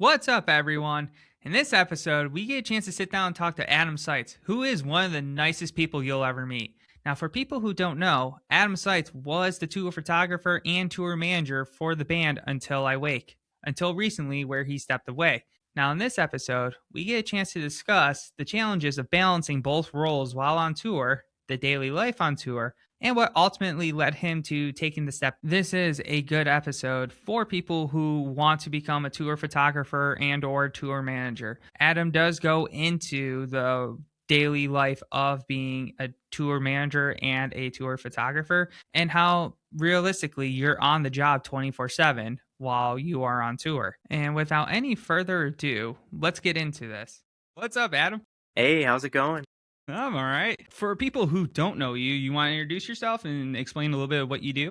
What's up, everyone? In this episode, we get a chance to sit down and talk to Adam Seitz, who is one of the nicest people you'll ever meet. Now, for people who don't know, Adam Seitz was the tour photographer and tour manager for the band Until I Wake, until recently, where he stepped away. Now, in this episode, we get a chance to discuss the challenges of balancing both roles while on tour, the daily life on tour, and what ultimately led him to taking the step. This is a good episode for people who want to become a tour photographer and or tour manager. Adam does go into the daily life of being a tour manager and a tour photographer and how realistically you're on the job 24/7 while you are on tour. And without any further ado, let's get into this. What's up, Adam? Hey, how's it going? I'm all right. For people who don't know you, you want to introduce yourself and explain a little bit of what you do?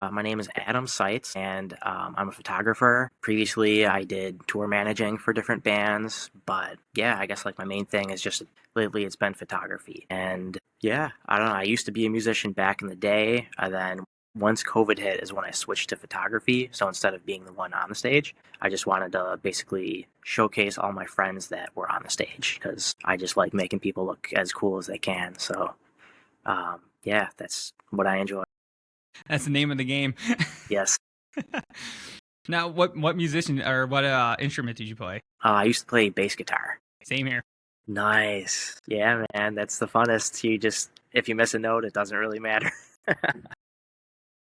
My name is Adam Seitz, and I'm a photographer. Previously, I did tour managing for different bands, but yeah, I guess like my main thing is just lately it's been photography. And yeah, I don't know. I used to be a musician back in the day, and then once COVID hit is when I switched to photography. So instead of being the one on the stage, I just wanted to basically showcase all my friends that were on the stage because I just like making people look as cool as they can. So yeah, that's what I enjoy. That's the name of the game. Yes. Now, what musician or what instrument did you play? I used to play bass guitar. Same here. Nice. Yeah, man, that's the funnest. If you miss a note, it doesn't really matter.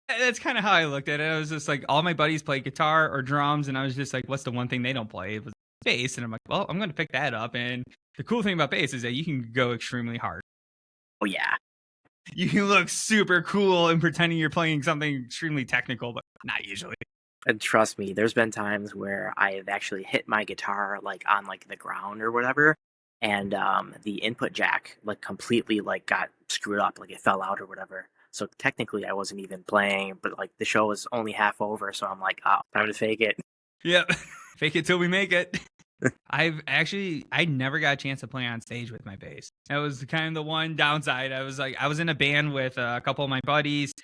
That's kind of how I looked at it. I was just like, all my buddies play guitar or drums, and I was just like, what's the one thing they don't play? It was bass, and I'm like, well, I'm going to pick that up. And the cool thing about bass is that you can go extremely hard. Oh yeah. You can look super cool and pretending you're playing something extremely technical, but not usually. And trust me, there's been times where I have actually hit my guitar like on like the ground or whatever, and the input jack like completely like got screwed up, like it fell out or whatever. So technically I wasn't even playing, but like the show was only half over, so I'm like, oh, time to fake it. Yep. Fake it till we make it. I never got a chance to play on stage with my bass. That was kind of the one downside. I was in a band with a couple of my buddies,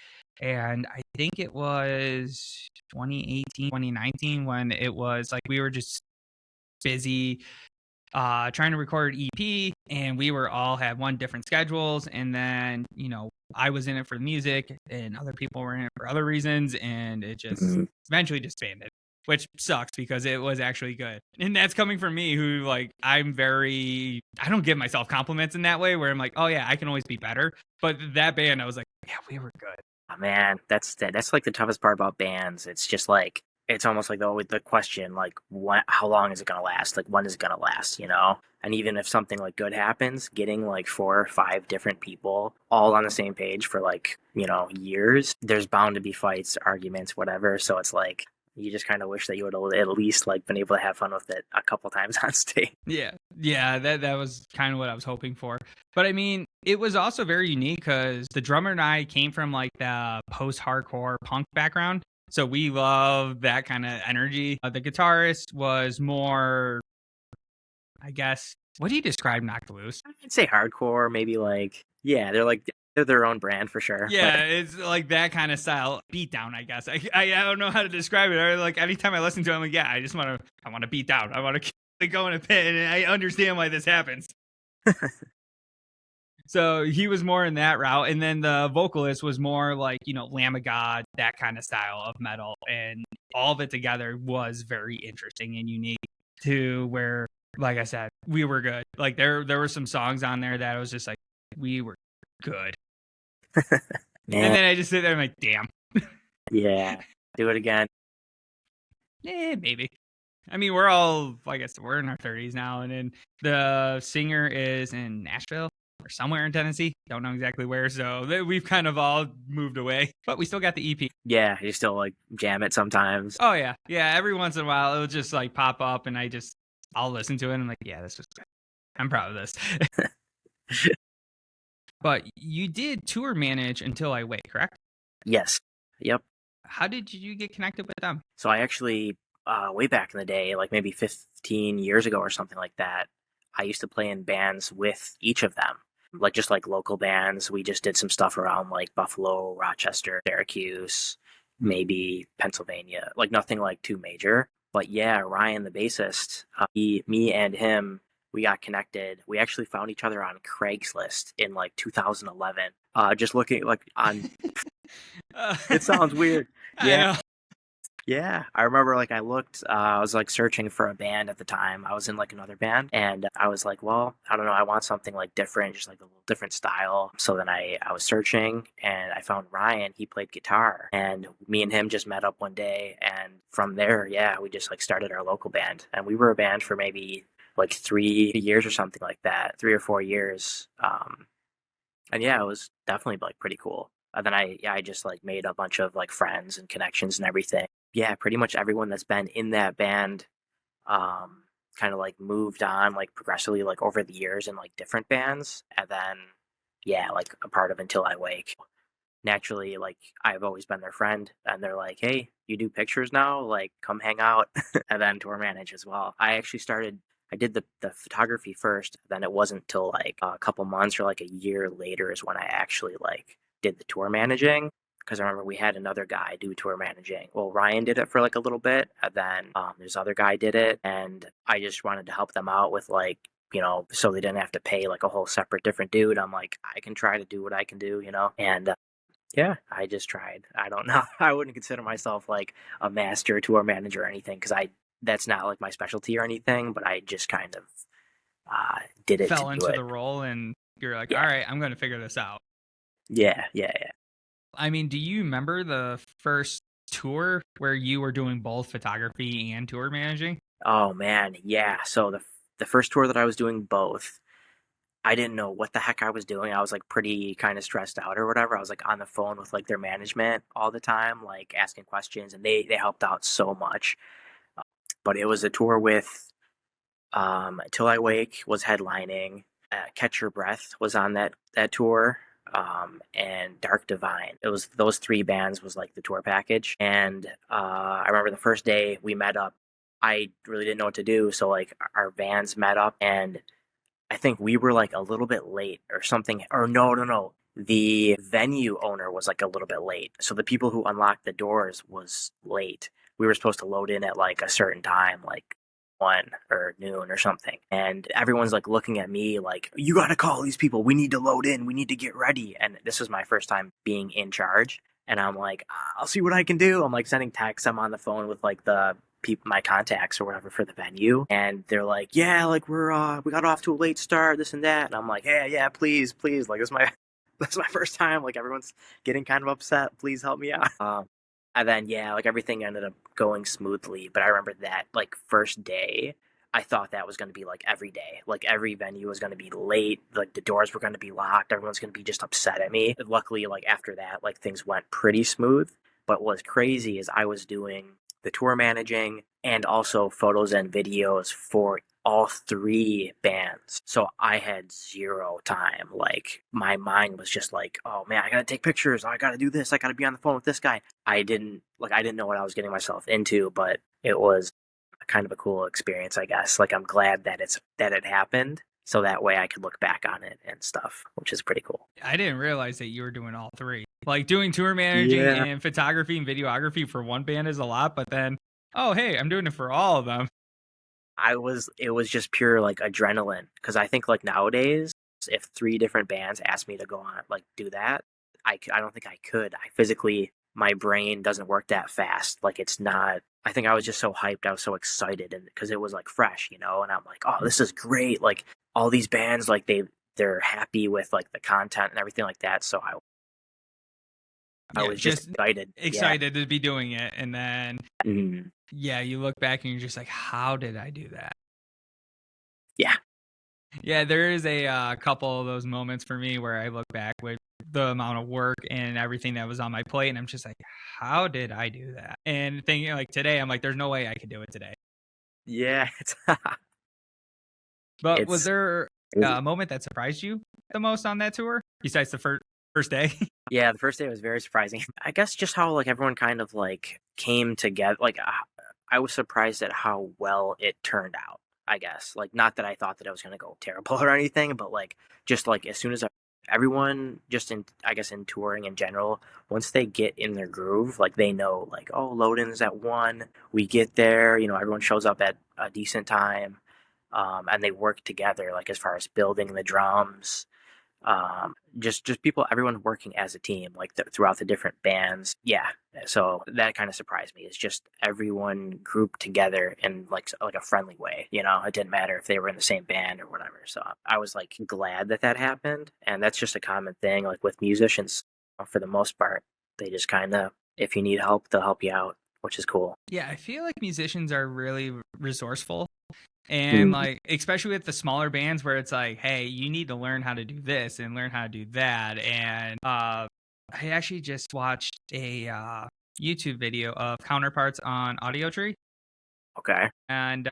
and I think it was 2018, 2019 when it was like we were just busy trying to record an EP, and we were all had one different schedules, and then I was in it for the music and other people were in it for other reasons, and it just eventually disbanded, which sucks because it was actually good. And that's coming from me who like I don't give myself compliments in that way where I'm like, oh yeah, I can always be better. But that band, I was like, yeah, we were good. Oh, man, that's like the toughest part about bands. It's just like it's almost like the question like how long is it gonna last? Like when is it gonna last? And even if something like good happens, getting like 4 or 5 different people all on the same page for like years, there's bound to be fights, arguments, whatever. So it's like you just kind of wish that you would have at least like been able to have fun with it a couple times on stage. Yeah, that was kind of what I was hoping for. But I mean, it was also very unique because the drummer and I came from like the post-hardcore punk background. So we love that kind of energy. The guitarist was more, I guess, what do you describe Knocked Loose? I'd say hardcore, maybe like, yeah, they're their own brand for sure. Yeah, it's like that kind of style beatdown, I guess. I don't know how to describe it. Or like anytime I listen to it, I'm like, yeah, I want to beat down. I want to keep going a pit, and I understand why this happens. So he was more in that route, and then the vocalist was more like Lamb of God, that kind of style of metal, and all of it together was very interesting and unique to where, like I said, we were good. Like there were some songs on there that I was just like, we were good. And then I just sit there and I'm like, damn. Yeah, do it again. Maybe. I mean, we're all, like I said, we're in our 30s now, and then the singer is in Nashville or somewhere in Tennessee. Don't know exactly where, so we've kind of all moved away, but we still got the EP. Yeah, you still like jam it sometimes. Oh yeah, every once in a while it'll just like pop up, and I'll listen to it and I'm like, yeah, this was good. I'm proud of this. But you did tour manage Until I Wake, correct? Yes. Yep. How did you get connected with them? So I actually, way back in the day, like maybe 15 years ago or something like that, I used to play in bands with each of them. Like just like local bands. We just did some stuff around like Buffalo, Rochester, Syracuse, maybe Pennsylvania. Like nothing like too major. But yeah, Ryan, the bassist, me and him, we got connected. We actually found each other on Craigslist in like 2011. Just looking like on. Uh, It sounds weird. I Yeah, know. yeah. I remember like I looked. I was like searching for a band at the time. I was in like another band, and I was like, well, I don't know. I want something like different, just like a little different style. So then I was searching, and I found Ryan. He played guitar, and me and him just met up one day, and from there, yeah, we just like started our local band, and we were a band for maybe like 3 years or something like that, 3 or 4 years. And yeah, it was definitely like pretty cool. And then I just like made a bunch of like friends and connections and everything. Yeah, pretty much everyone that's been in that band, um, kind of like moved on like progressively like over the years in like different bands. And then, yeah, like a part of Until I Wake. Naturally, like I've always been their friend, and they're like, "Hey, you do pictures now? Like, come hang out." And then tour manage as well. I actually started. I did the photography first. Then it wasn't till like a couple months or like a year later is when I actually like did the tour managing. Because I remember we had another guy do tour managing. Well, Ryan did it for like a little bit, and then this other guy did it, and I just wanted to help them out with like, so they didn't have to pay like a whole separate different dude. I'm like, I can try to do what I can do, and yeah, I just tried. I don't know. I wouldn't consider myself like a master tour manager or anything because that's not like my specialty or anything. But I just kind of did it to Fell do into it. the role, and you're like, all Yeah, right, I'm going to figure this out. yeah, yeah, yeah. I mean, do you remember the first tour where you were doing both photography and tour managing? Oh man, yeah. So the first tour that I was doing both, I didn't know what the heck I was doing. I was like pretty kind of stressed out or whatever. I was like on the phone with like their management all the time, like asking questions, and they helped out so much. But it was a tour with Till I Wake was headlining. Catch Your Breath was on that tour. And Dark Divine. It was those three bands was like the tour package. And I remember the first day we met up, I really didn't know what to do. So like our bands met up, and I think we were like a little bit late or something. Or no, no, no. The venue owner was like a little bit late. So the people who unlocked the doors was late. We were supposed to load in at like a certain time, like 1 or noon or something. And everyone's like looking at me like, you got to call these people. We need to load in. We need to get ready. And this was my first time being in charge. And I'm like, I'll see what I can do. I'm like sending texts. I'm on the phone with like the people, my contacts or whatever for the venue. And they're like, yeah, like we got off to a late start, this and that. And I'm like, yeah, please, please. Like, this is my first time. Like everyone's getting kind of upset. Please help me out. And then yeah, like everything ended up going smoothly. But I remember that like first day, I thought that was going to be like every day. Like every venue was going to be late. Like the doors were going to be locked. Everyone's going to be just upset at me. Luckily, like after that, like things went pretty smooth. But what's crazy is I was doing the tour managing and also photos and videos for all three bands. So I had zero time. Like my mind was just like, oh man, I gotta take pictures. I gotta do this. I gotta be on the phone with this guy. I didn't know what I was getting myself into, but it was kind of a cool experience, I guess. Like I'm glad that it happened. So that way I could look back on it and stuff, which is pretty cool. I didn't realize that you were doing all three. Like doing tour managing Yeah. and photography and videography for one band is a lot, but then, oh, hey, I'm doing it for all of them. It was just pure like adrenaline because I think like nowadays, if three different bands asked me to go on like do that, I don't think I could. I physically, my brain doesn't work that fast. Like it's not. I think I was just so hyped. I was so excited, and because it was like fresh, and I'm like, oh, this is great. Like all these bands, like they're happy with like the content and everything like that. So I Yeah, was just excited. excited to be doing it. And then, Yeah. yeah, you look back and you're just like, how did I do that? Yeah. Yeah, there is a couple of those moments for me where I look back with the amount of work and everything that was on my plate, and I'm just like, how did I do that? And thinking like today, I'm like, there's no way I could do it today. Yeah. But was It's there a moment that surprised you the most on that tour besides the first day? Yeah, the first day was very surprising. I guess just how like everyone kind of like came together. Like I was surprised at how well it turned out. I guess like not that I thought that it was gonna go terrible or anything, but like just like as soon as everyone just in, I guess, in touring in general, once they get in their groove, like they know like, oh, load-in's at 1, we get there, everyone shows up at a decent time, and they work together, like as far as building the drums, just people, everyone working as a team, like throughout the different bands. Yeah, so that kind of surprised me. It's just everyone grouped together in like a friendly way. It didn't matter if they were in the same band or whatever. So I was like glad that that happened, and that's just a common thing. Like with musicians, for the most part, they just kind of, if you need help, they'll help you out, which is cool. Yeah, I feel like musicians are really resourceful. And Mm. like, especially with the smaller bands where it's like, hey, you need to learn how to do this and learn how to do that. And I actually just watched a YouTube video of counterparts on Audio Tree, Okay. and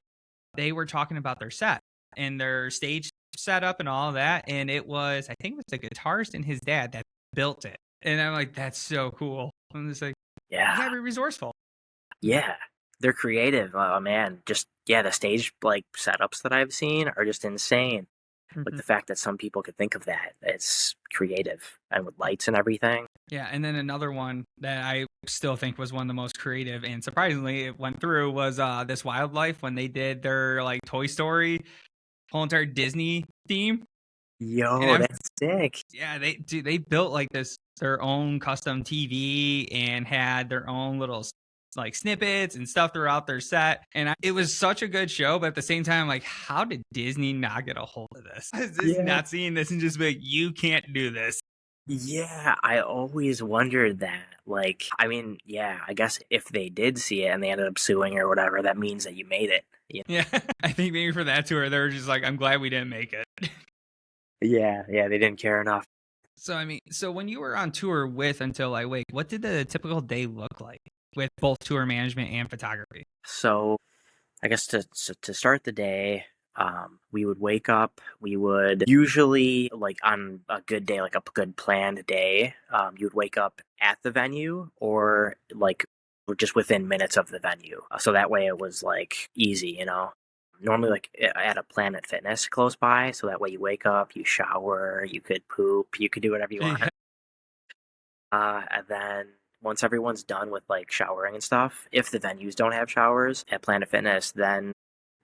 they were talking about their set and their stage setup and all of that. And it was, I think it was the guitarist and his dad that built it. And I'm like, that's so cool. I'm just like, you Yeah. gotta be resourceful. Yeah, they're creative. Oh man, just yeah, the stage like setups that I've seen are just insane. Like Mhm. the fact that some people could think of that, it's creative, and with lights and everything. Yeah, and then another one that I still think was one of the most creative and surprisingly it went through was this Wildlife when they did their like Toy Story whole entire Disney theme. And Yo, that's sick. yeah, they built like this their own custom TV and had their own little like snippets and stuff throughout their set. And it was such a good show, but at the same time, like, how did Disney not get a hold of this? Is Disney Yeah, not seeing this and just be like, you can't do this? yeah. I always wondered that. Like, I mean, yeah. I guess if they did see it and they ended up suing or whatever, that means that you made it. Yeah, I think maybe for that tour, they were just like, I'm glad we didn't make it. Yeah, yeah. They didn't care enough. So, I mean, so when you were on tour with Until I Wake, what did the typical day look like with both tour management and photography? So I guess to start the day, we would wake up. We would usually, like on a good day, like a good planned day, you would wake up at the venue or like just within minutes of the venue. So that way it was like easy. Normally, like at a Planet Fitness close by, so that way you wake up, you shower, you could poop, you could do whatever you want. Yeah. And then once everyone's done with like showering and stuff, if the venues don't have showers at Planet Fitness, then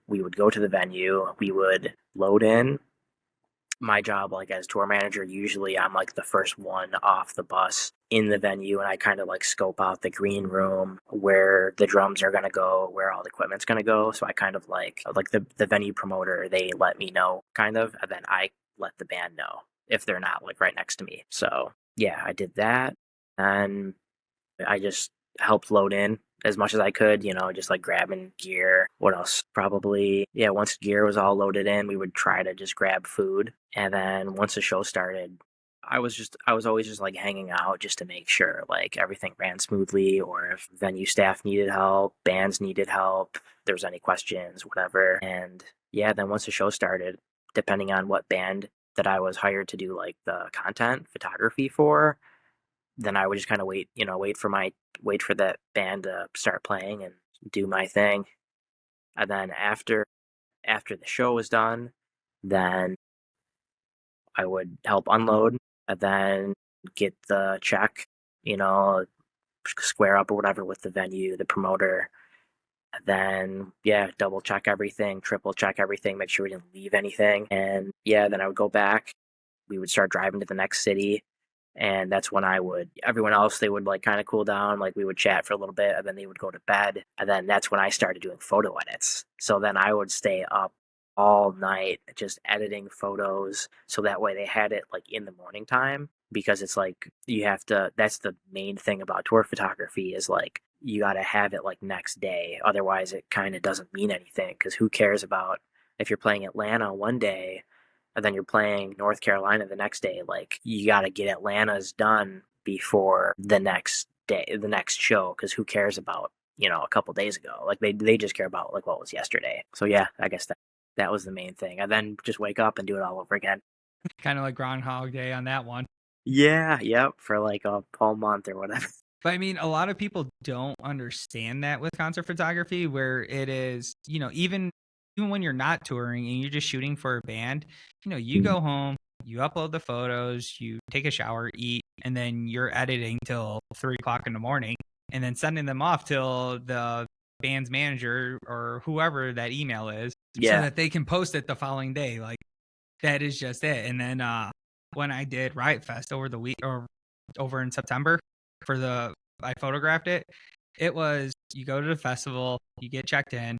we would go to the venue, we would load in. My job, like as tour manager, usually I'm like the first one off the bus in the venue, and I kind of like scope out the green room, where the drums are gonna go, where all the equipment's gonna go. So I kind of like the venue promoter, they let me know kind of, and then I let the band know if they're not like right next to me. So yeah, I did that, and I just helped load in as much as I could, just like grabbing gear. What else? Probably, yeah, once gear was all loaded in, we would try to just grab food. And then once the show started, I was always just like hanging out just to make sure like everything ran smoothly, or if venue staff needed help, bands needed help, there was any questions, whatever. And yeah, then once the show started, depending on what band that I was hired to do like the content photography for, then I would just kind of wait for that band to start playing and do my thing. And then after the show was done, then I would help unload and then get the check, you know, square up or whatever with the venue, the promoter. And then yeah, double check everything, triple check everything, make sure we didn't leave anything. And yeah, then I would go back. We would start driving to the next city, and that's when everyone else, they would like kind of cool down, like we would chat for a little bit and then they would go to bed, and then that's when I started doing photo edits. So then I would stay up all night just editing photos, so that way they had it like in the morning time, because it's like you have to, that's the main thing about tour photography, is like you got to have it like next day, otherwise it kind of doesn't mean anything, because who cares about if you're playing Atlanta one day and then you're playing North Carolina the next day. Like you got to get Atlanta's done before the next day, the next show, because who cares about a couple days ago? Like they just care about like what was yesterday. So yeah, I guess that was the main thing, and then just wake up and do it all over again. Kind of like Groundhog Day on that one. Yeah, yep, for like a whole month or whatever. But I mean, a lot of people don't understand that with concert photography, where it is, even even when you're not touring and you're just shooting for a band, you go home, you upload the photos, you take a shower, eat, and then you're editing till 3 o'clock in the morning and then sending them off till the band's manager or whoever that email is so that they can post it the following day. Like, that is just it. And then when I did Riot Fest over the week or over in September I photographed it. It was, you go to the festival, you get checked in,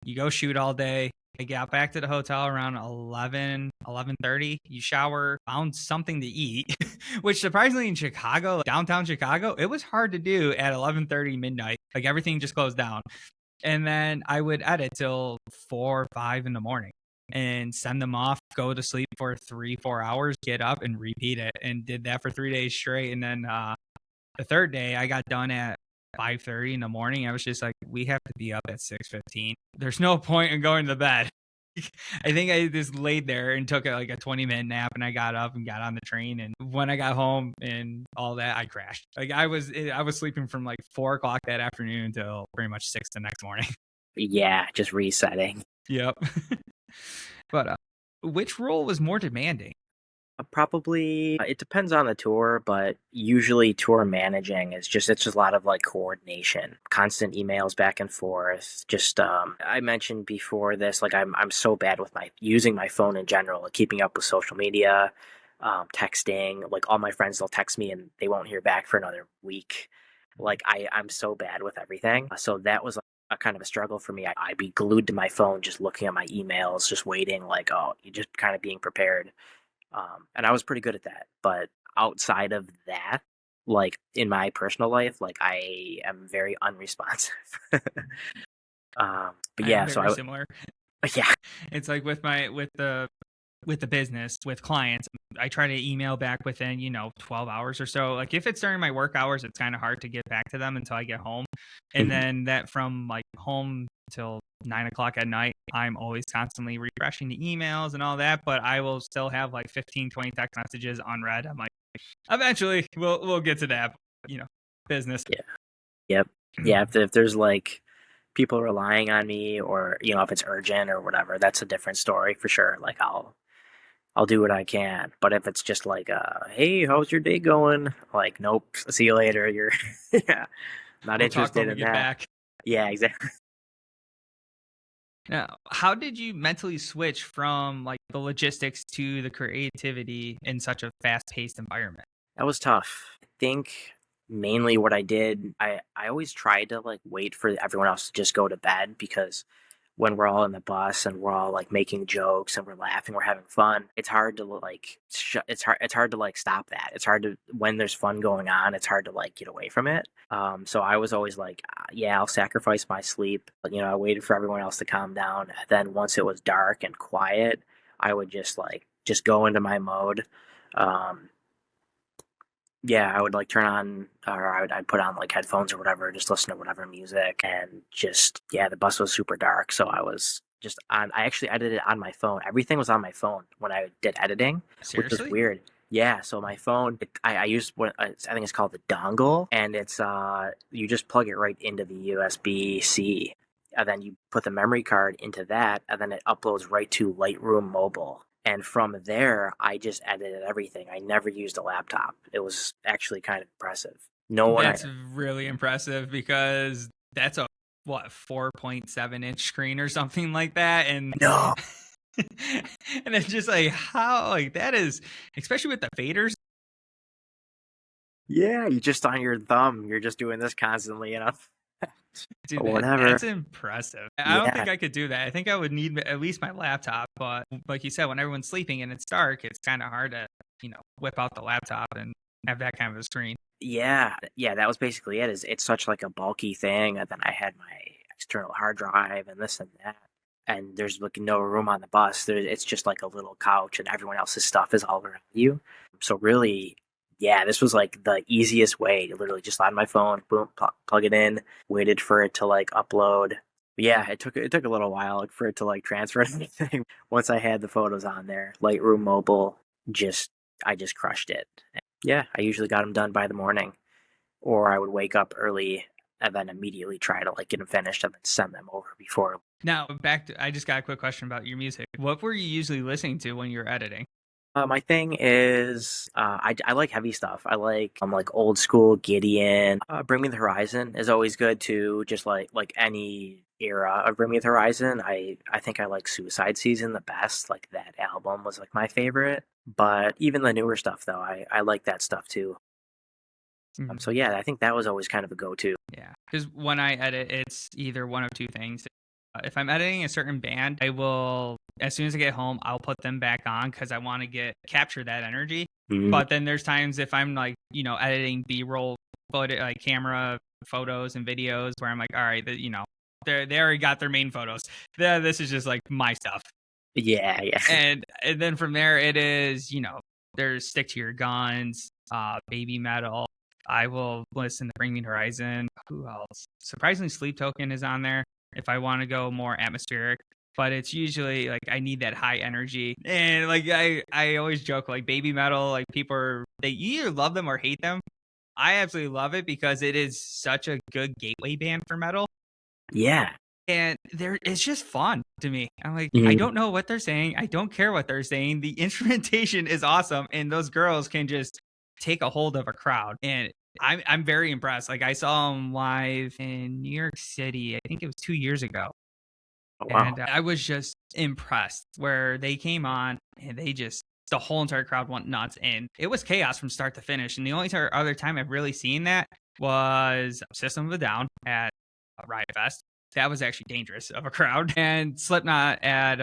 you go shoot all day. I got back to the hotel around 11:30. You shower, found something to eat, which surprisingly in Chicago, downtown Chicago, it was hard to do at 11:30 midnight. Like, everything just closed down. And then I would edit till 4 or 5 in the morning and send them off, go to sleep for 3-4 hours, get up and repeat it, and did that for 3 days straight. And then the third day I got done at 5:30 in the morning. I was just like, we have to be up at 6:15. There's no point in going to bed. I think I just laid there and took like a 20-minute nap, and I got up and got on the train. And when I got home and all that, I crashed. Like, I was sleeping from like 4 o'clock that afternoon until pretty much 6 the next morning. Yeah, just resetting. Yep. But which role was more demanding? Probably it depends on the tour, but usually tour managing it's just a lot of like coordination, constant emails back and forth. Just I mentioned before this, like I'm so bad with using my phone in general, like keeping up with social media, texting. Like, all my friends, they'll text me and they won't hear back for another week. Like, I'm so bad with everything. So that was a kind of a struggle for me. I'd be glued to my phone, just looking at my emails, just waiting, like, oh, you just kind of being prepared. And I was pretty good at that. But outside of that, like in my personal life, like I am very unresponsive. But yeah, so similar. Yeah, it's like with the business, with clients, I try to email back within 12 hours or so. Like, if it's during my work hours, it's kind of hard to get back to them until I get home. And then that from like home till 9 o'clock at night, I'm always constantly refreshing the emails and all that, but I will still have like 15-20 text messages unread. I'm like, eventually we'll get to that, business. Yeah. Yep. Yeah. If there's like people relying on me, or if it's urgent or whatever, that's a different story for sure. Like, I'll do what I can. But if it's just like, hey, how's your day going? Like, nope, see you later. You're yeah, not interested in that. Back. Yeah, exactly. Now, how did you mentally switch from like the logistics to the creativity in such a fast-paced environment? That was tough. I think mainly what I did, I always tried to like wait for everyone else to just go to bed, because when we're all in the bus and we're all like making jokes and we're laughing, we're having fun, it's hard to like it's hard to like stop that. It's hard to, when there's fun going on, it's hard to like get away from it. So I was always like, yeah, I'll sacrifice my sleep. But, I waited for everyone else to calm down. Then once it was dark and quiet, I would just go into my mode. Yeah, I would like turn on, or I'd put on like headphones or whatever, just listen to whatever music, and just, yeah, the bus was super dark, so I was just on. I actually edited on my phone. Everything was on my phone when I did editing, Seriously? which was weird. Yeah, so my phone, I used what I think it's called the dongle, and it's you just plug it right into the USB-C, and then you put the memory card into that, and then it uploads right to Lightroom Mobile. And from there, I just edited everything. I never used a laptop. It was actually kind of impressive. That's really impressive, because that's a 4.7-inch screen or something like that, and no. And it's just like, how, like, that is, especially with the faders. Yeah, you just on your thumb. You're just doing this constantly, Dude, whatever. That's impressive. I don't think I could do that. I think I would need at least my laptop. But like you said, when everyone's sleeping and it's dark, it's kind of hard to, whip out the laptop and have that kind of a screen. Yeah, that was basically it. It's such like a bulky thing, and then I had my external hard drive and this and that, and there's like no room on the bus. It's just like a little couch, and everyone else's stuff is all around you. So really, yeah, this was like the easiest way. Literally just on my phone, boom, plug it in, waited for it to like upload. Yeah, it took a little while for it to like transfer anything. Once I had the photos on there, Lightroom Mobile, I just crushed it. Yeah, I usually got them done by the morning, or I would wake up early and then immediately try to like get them finished and then send them over before. Now, back to I just got a quick question about your music. What were you usually listening to when you were editing? My thing is, I like heavy stuff. I like old school Gideon. Bring Me the Horizon is always good too. Just like any era of Bring Me the Horizon. I think I like Suicide Season the best. Like that album was like my favorite. But even the newer stuff though, I like that stuff too. So Mhm. yeah, I think that was always kind of a go-to. Yeah, because when I edit, it's either one of two things. If I'm editing a certain band, I will, as soon as I get home, I'll put them back on because I want to get capture that energy. Mm, But then there's times if I'm like, editing B-roll, like camera photos and videos where I'm like, all right, they already got their main photos. This is just like my stuff. yeah, yeah. And then from there it is, there's Stick to Your Guns, Baby Metal. I will listen to Bring Me the Horizon. Who else? Surprisingly, Sleep Token is on there if I want to go more atmospheric. But it's usually like I need that high energy. And like I always joke like Baby Metal, like they either love them or hate them. I absolutely love it because it is such a good gateway band for metal. Yeah. And it's just fun to me. I'm like, I Mm, don't know what they're saying. I don't care what they're saying. The instrumentation is awesome, and those girls can just take a hold of a crowd. And I'm very impressed. Like I saw them live in New York City. I think it was 2 years ago, oh, wow. and I was just impressed where they came on and the whole entire crowd went nuts, and it was chaos from start to finish. And the only other time I've really seen that was System of a Down at Riot Fest. That was actually dangerous of a crowd. And Slipknot at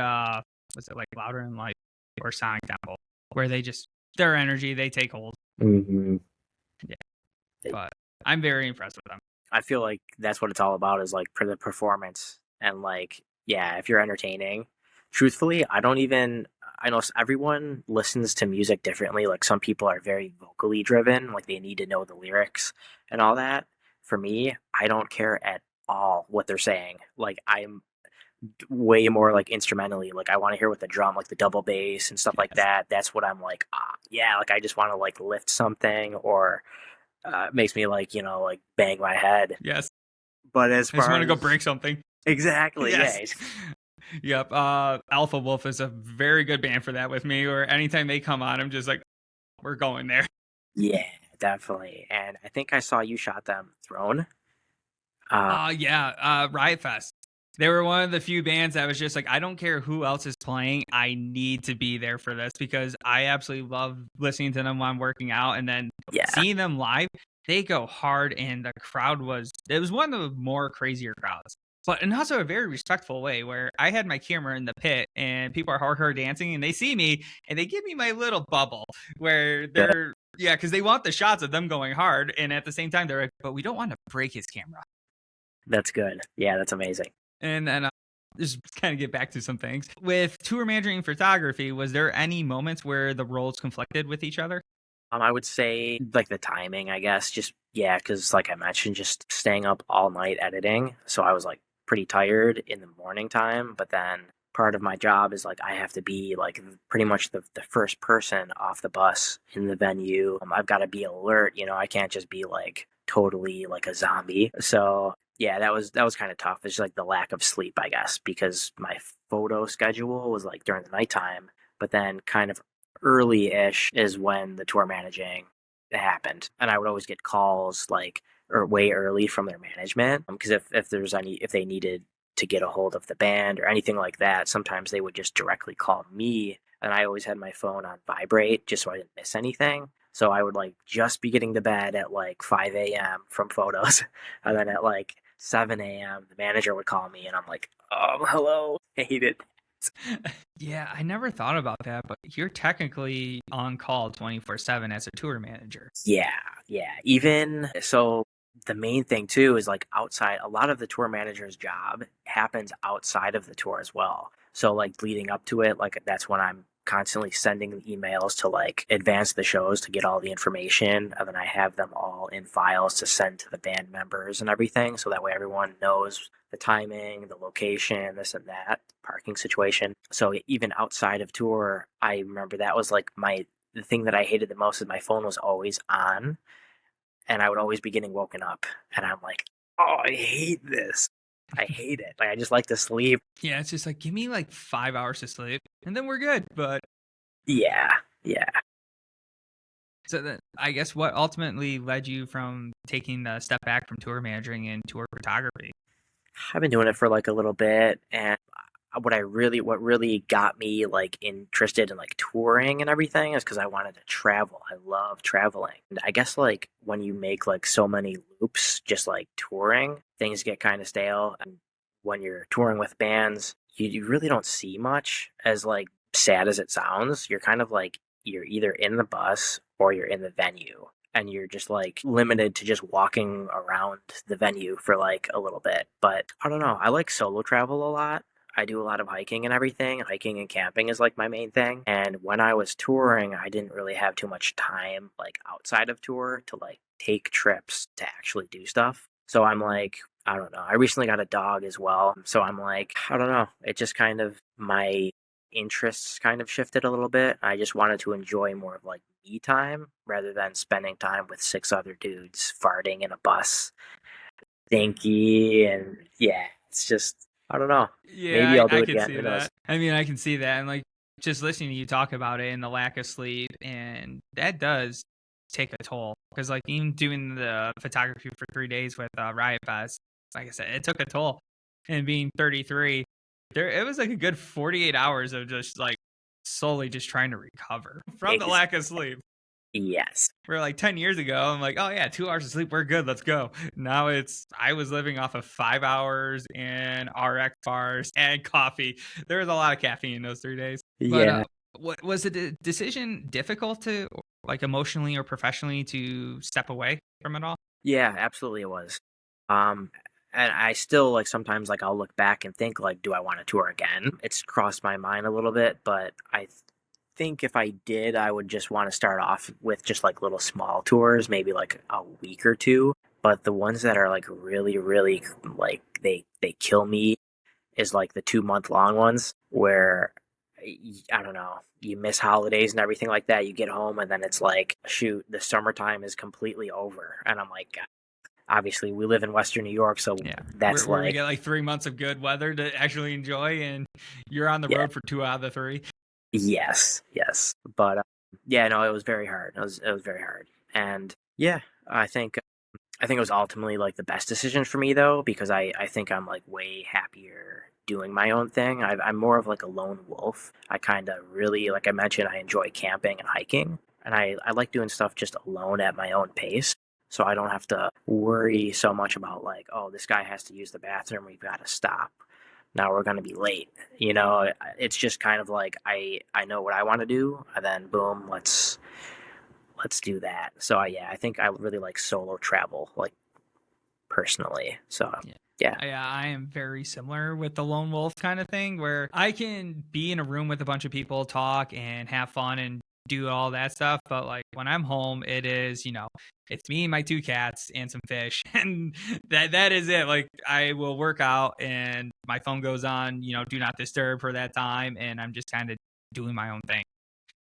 was it like Louder and Light or Sonic Temple, where their energy, they take hold. Hmm. Yeah, but I'm very impressed with them. I feel like that's what it's all about is like for the performance and like yeah, if you're entertaining. Truthfully, I know everyone listens to music differently. Like some people are very vocally driven, like they need to know the lyrics and all that. For me, I don't care at all what they're saying. Like I'm way more like instrumentally. Like I want to hear with the drum, like the double bass and stuff like Yes, that. That's what I'm like, yeah, like I just want to like lift something or makes me like like bang my head. yes. But as I just far want to go as break something. exactly, yeah, Yes. Yep. Alpha Wolf is a very good band for that with me. Or anytime they come on, I'm just like, we're going there. yeah, definitely. And I think I saw you shot them Throne. Uh, Yeah, Riot Fest. They were one of the few bands that was just like, I don't care who else is playing. I need to be there for this because I absolutely love listening to them while I'm working out. And then yeah, seeing them live, they go hard. And it was one of the more crazier crowds, but in also a very respectful way where I had my camera in the pit and people are hardcore dancing and they see me and they give me my little bubble where good. yeah, because they want the shots of them going hard. And at the same time, they're like, but we don't want to break his camera. That's good. Yeah, that's amazing. And then just kind of get back to some things. With tour managing photography, was there any moments where the roles conflicted with each other? I would say like the timing, I guess. Just yeah, because like I mentioned, just staying up all night editing. So I was like pretty tired in the morning time. But then part of my job is like I have to be like pretty much the first person off the bus in the venue. I've got to be alert. I can't just be like totally like a zombie. So yeah, that was kind of tough. It's just like the lack of sleep, I guess, because my photo schedule was like during the nighttime, but then kind of early-ish is when the tour managing happened, and I would always get calls like or way early from their management because if they needed to get a hold of the band or anything like that, sometimes they would just directly call me, and I always had my phone on vibrate just so I didn't miss anything. So I would like just be getting to bed at like 5 a.m. from photos, and then at like 7 a.m. the manager would call me, and I'm like, oh, hello, I hate it. Yeah, I never thought about that, but you're technically on call 24/7 as a tour manager. Yeah, yeah. Even so, the main thing too is like outside, a lot of the tour manager's job happens outside of the tour as well. So, like, leading up to it, like, that's when I'm constantly sending emails to like advance the shows to get all the information. And then I have them all in files to send to the band members and everything. So that way everyone knows the timing, the location, this and that, parking situation. So, even outside of tour, I remember that was like the thing that I hated the most is my phone was always on and I would always be getting woken up. And I'm like, oh, I hate this. I hate it. Like, I just like to sleep. Yeah, it's just like, give me like 5 hours to sleep and then we're good. But Yeah, yeah. so then I guess what ultimately led you from taking the step back from tour managing and tour photography? I've been doing it for like a little bit, and what really got me like interested in like touring and everything is because I wanted to travel. I love traveling. And I guess like when you make like so many loops, just like touring, things get kind of stale. And when you're touring with bands, you really don't see much. As like sad as it sounds, you're kind of like you're either in the bus or you're in the venue. And you're just like limited to just walking around the venue for like a little bit. But I don't know. I like solo travel a lot. I do a lot of hiking and everything. Hiking and camping is like my main thing. And when I was touring, I didn't really have too much time like outside of tour to like take trips to actually do stuff. So I'm like, I don't know. I recently got a dog as well. So I'm like, I don't know. It just kind of my interests kind of shifted a little bit. I just wanted to enjoy more of like me time rather than spending time with six other dudes farting in a bus, stinky, and yeah, it's just I don't know. Yeah, Maybe I'll I do it can again. see Who knows? that. I mean, I can see that. And like just listening to you talk about it and the lack of sleep, and that does take a toll. Because like even doing the photography for 3 days with Riot Fest, like I said, it took a toll. And being 33, it was like a good 48 hours of just like solely just trying to recover from the Ex- lack of sleep. yes. Where like 10 years ago, I'm like, oh yeah, 2 hours of sleep, we're good, let's go. Now I was living off of 5 hours and RX bars and coffee. There was a lot of caffeine in those 3 days. But Yeah. what was the decision difficult to like emotionally or professionally to step away from it all? Yeah, absolutely it was. Um and I still like sometimes like I'll look back and think like do I want to tour again? It's crossed my mind a little bit, but I think if I did, I would just want to start off with just like little small tours, maybe like a week or two. But the ones that are like really, really like they kill me is like the 2 month long ones where I don't know, you miss holidays and everything like that. You get home and then it's like, shoot, the summertime is completely over. And I'm like, obviously we live in Western New York, so Yeah. that's Where we like, get like 3 months of good weather to actually enjoy, and you're on the yeah, road for 2 out of the 3. yes, yes. But yeah, no, it was very hard. It was very hard. And yeah, I think I think it was ultimately like the best decision for me though, because I think I'm like way happier doing my own thing. I'm more of like a lone wolf. I kind of really, like I mentioned, I enjoy camping and hiking, and I like doing stuff just alone at my own pace. So I don't have to worry so much about like, oh, this guy has to use the bathroom. We've got to stop. Now we're going to be late. You know, it's just kind of like I know what I want to do, and then boom, let's do that. So yeah, I think I really like solo travel, like personally. So Yeah. yeah, I am very similar with the lone wolf kind of thing where I can be in a room with a bunch of people, talk and have fun and do all that stuff. But like when I'm home, it is, it's me and my 2 cats and some fish. And that is it. Like I will work out and my phone goes on, do not disturb for that time. And I'm just kind of doing my own thing.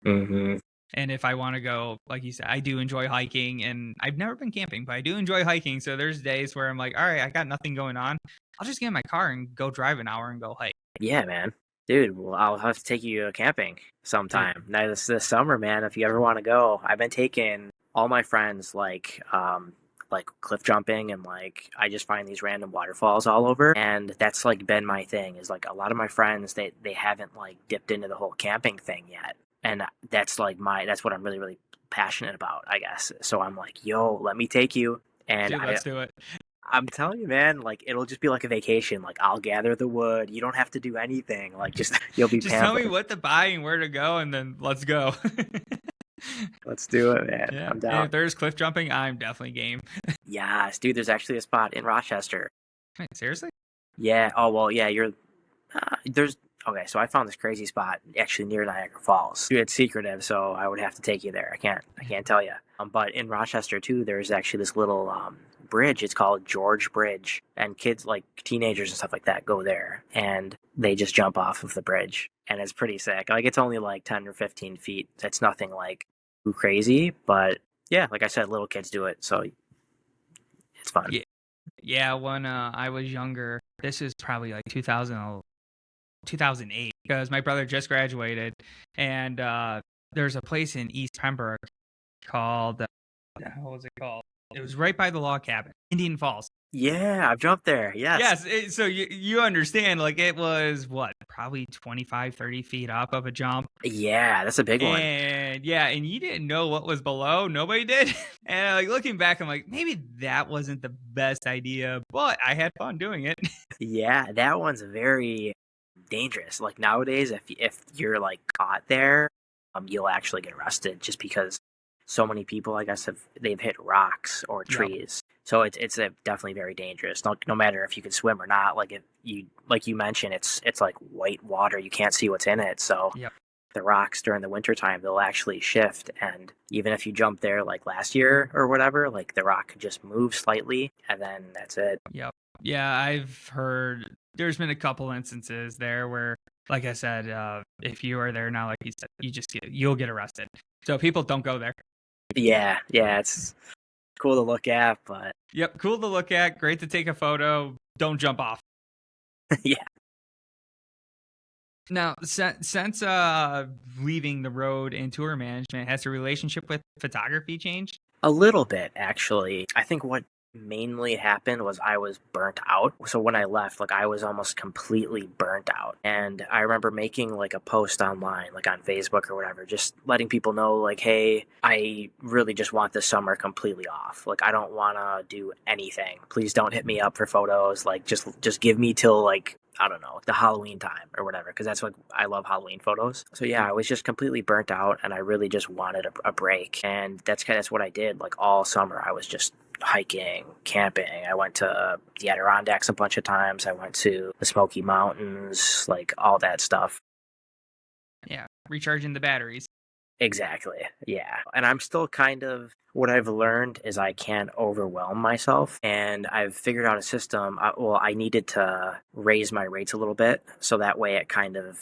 hmm And if I want to go, like you said, I do enjoy hiking and I've never been camping, but I do enjoy hiking. So there's days where I'm like, all right, I got nothing going on. I'll just get in my car and go drive an hour and go hike. yeah, man, dude. Well, I'll have to take you camping Dude, sometime. Now this summer, man. If you ever want to go, I've been taking all my friends like cliff jumping and like I just find these random waterfalls all over, and that's like been my thing. Is like a lot of my friends they haven't like dipped into the whole camping thing yet, and that's what I'm really really passionate about, I guess. So I'm like, yo, let me take you. And dude, let's do it. I'm telling you, man, like it'll just be like a vacation. Like I'll gather the wood. You don't have to do anything. Like just you'll be Just tell me pampered. what to buy and where to go, and then let's go. Let's do it, man. Yeah. I'm And down. if there's cliff jumping, I'm definitely game. Yes, dude. There's actually a spot in Rochester. Wait, seriously? Yeah. Oh well. Yeah. You're there's okay. So I found this crazy spot actually near Niagara Falls. Dude, it's secretive, so I would have to take you there. I can't tell you. But in Rochester too, there's actually this little bridge. It's called George Bridge, and kids like teenagers and stuff like that go there, and they just jump off of the bridge, and it's pretty sick. Like it's only like 10 or 15 feet. It's nothing like too crazy, but yeah, like I said, little kids do it, so it's fun. Yeah. Yeah. When I was younger, This is probably like 2008 because my brother just graduated, and there's a place in East Pembroke called what was it called? It was right by the log cabin, Indian Falls. Yeah, I've jumped there. Yes. Yes, so you understand, like it was what, probably 25, 30 feet up of a jump. Yeah, that's a big one. And yeah, and you didn't know what was below. Nobody did. And like looking back, I'm like, maybe that wasn't the best idea, but I had fun doing it. Yeah, that one's very dangerous. Like nowadays, if you're like caught there, you'll actually get arrested just because so many people, I guess, they've hit rocks or Yep. trees. So it's definitely very dangerous. No matter if you can swim or not. Like you mentioned, it's like white water. You can't see what's in it. So Yep. the rocks during the wintertime, they'll actually shift. And even if you jump there like last year or whatever, like the rock could just move slightly and then that's it. Yep. Yeah, I've heard there's been a couple instances there where, like I said, if you are there now, like you said, you'll get arrested. So people don't go there. Yeah, it's cool to look at, but Yep, cool to look at, great to take a photo. Don't jump off. yeah. Now, since leaving the road in tour management, has your relationship with photography changed? A little bit, actually. I think what mainly happened was I was burnt out. So when I left, like I was almost completely burnt out. And I remember making like a post online, like on Facebook or whatever, just letting people know like, hey, I really just want this summer completely off. Like I don't want to do anything. Please don't hit me up for photos. Like just give me till like, I don't know, the Halloween time or whatever, because that's what I love, Halloween photos. So yeah, I was just completely burnt out and I really just wanted a break. And that's what I did. Like all summer, I was just hiking, camping. I went to the Adirondacks a bunch of times. I went to the Smoky Mountains, like all that stuff. Yeah, recharging the batteries. Exactly. Yeah. And I'm still kind of, what I've learned is I can't overwhelm myself. And I've figured out a system. I needed to raise my rates a little bit. So that way it kind of,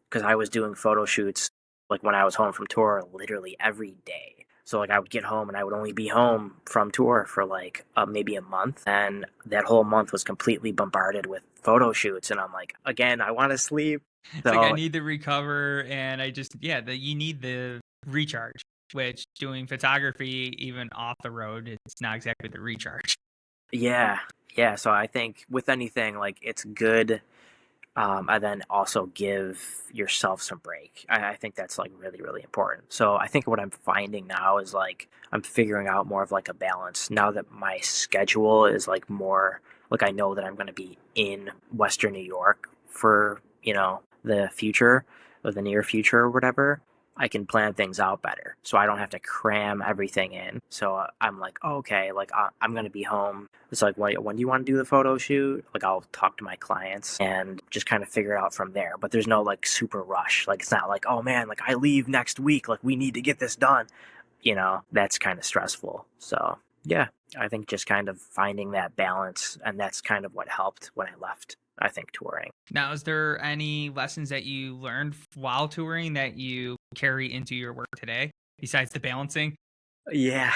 because I was doing photo shoots like when I was home from tour literally every day. So like I would get home and I would only be home from tour for like maybe a month. And that whole month was completely bombarded with photo shoots. And I'm like, again, I want to sleep. It's So like I need to recover, and you need the recharge, which doing photography even off the road, it's not exactly the recharge. yeah. So I think with anything, like it's good. And then also give yourself some break. I think that's like really, really important. So I think what I'm finding now is like I'm figuring out more of like a balance now that my schedule is like more like I know that I'm going to be in Western New York for, the future or the near future or whatever. I can plan things out better. So I don't have to cram everything in. So I'm like, oh, okay, like I'm going to be home. It's like, when do you want to do the photo shoot? Like I'll talk to my clients and just kind of figure it out from there. But there's no like super rush. Like it's not like, oh man, like I leave next week. Like we need to get this done. That's kind of stressful. So yeah, I think just kind of finding that balance. And that's kind of what helped when I left, I think, touring. Now, is there any lessons that you learned while touring that you carry into your work today besides the balancing? Yeah.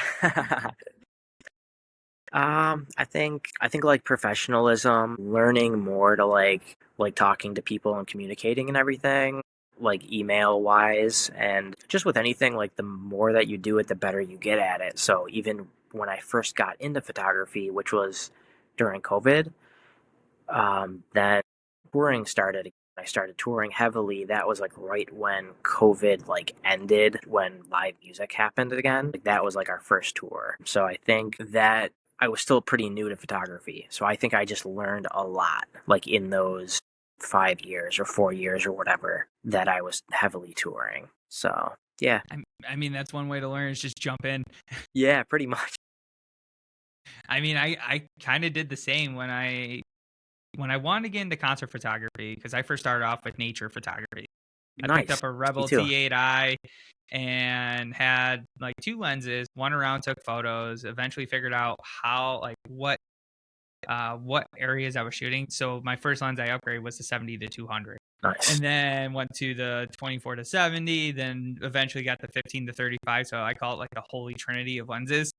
I think like professionalism, learning more to like talking to people and communicating and everything, like email wise, and just with anything, like the more that you do it, the better you get at it. So even when I first got into photography, which was during COVID, then touring started. I started touring heavily. That was like right when COVID like ended, when live music happened again. Like that was like our first tour. So I think that I was still pretty new to photography. So I think I just learned a lot like in those 5 years or 4 years or whatever that I was heavily touring. So yeah. I mean, that's one way to learn is just jump in. Yeah, pretty much. I mean, I kind of did the same when I wanted to get into concert photography, because I first started off with nature photography. I Nice. picked up a Rebel Me too. T8i and had like 2 lenses, went around, took photos, eventually figured out how, like what areas I was shooting. So my first lens I upgraded was the 70 to 200. Nice. And then went to the 24 to 70, then eventually got the 15 to 35. So I call it like the holy trinity of lenses.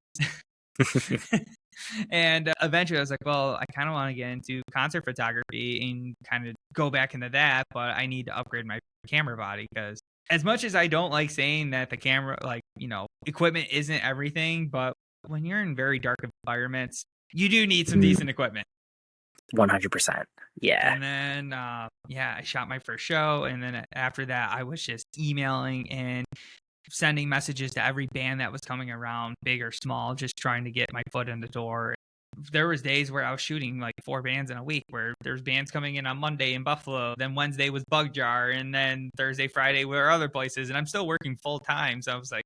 And eventually I was like, well, I kind of want to get into concert photography and kind of go back into that, but I need to upgrade my camera body because as much as I don't like saying that the camera, like, equipment isn't everything, but when you're in very dark environments, you do need some decent equipment. 100%. Yeah. And then, I shot my first show. And then after that, I was just emailing and sending messages to every band that was coming around, big or small, just trying to get my foot in the door. There was days where I was shooting like 4 bands in a week, where there's bands coming in on Monday in Buffalo, then Wednesday was Bug Jar, and then Thursday, Friday were other places, and I'm still working full time. So I was like,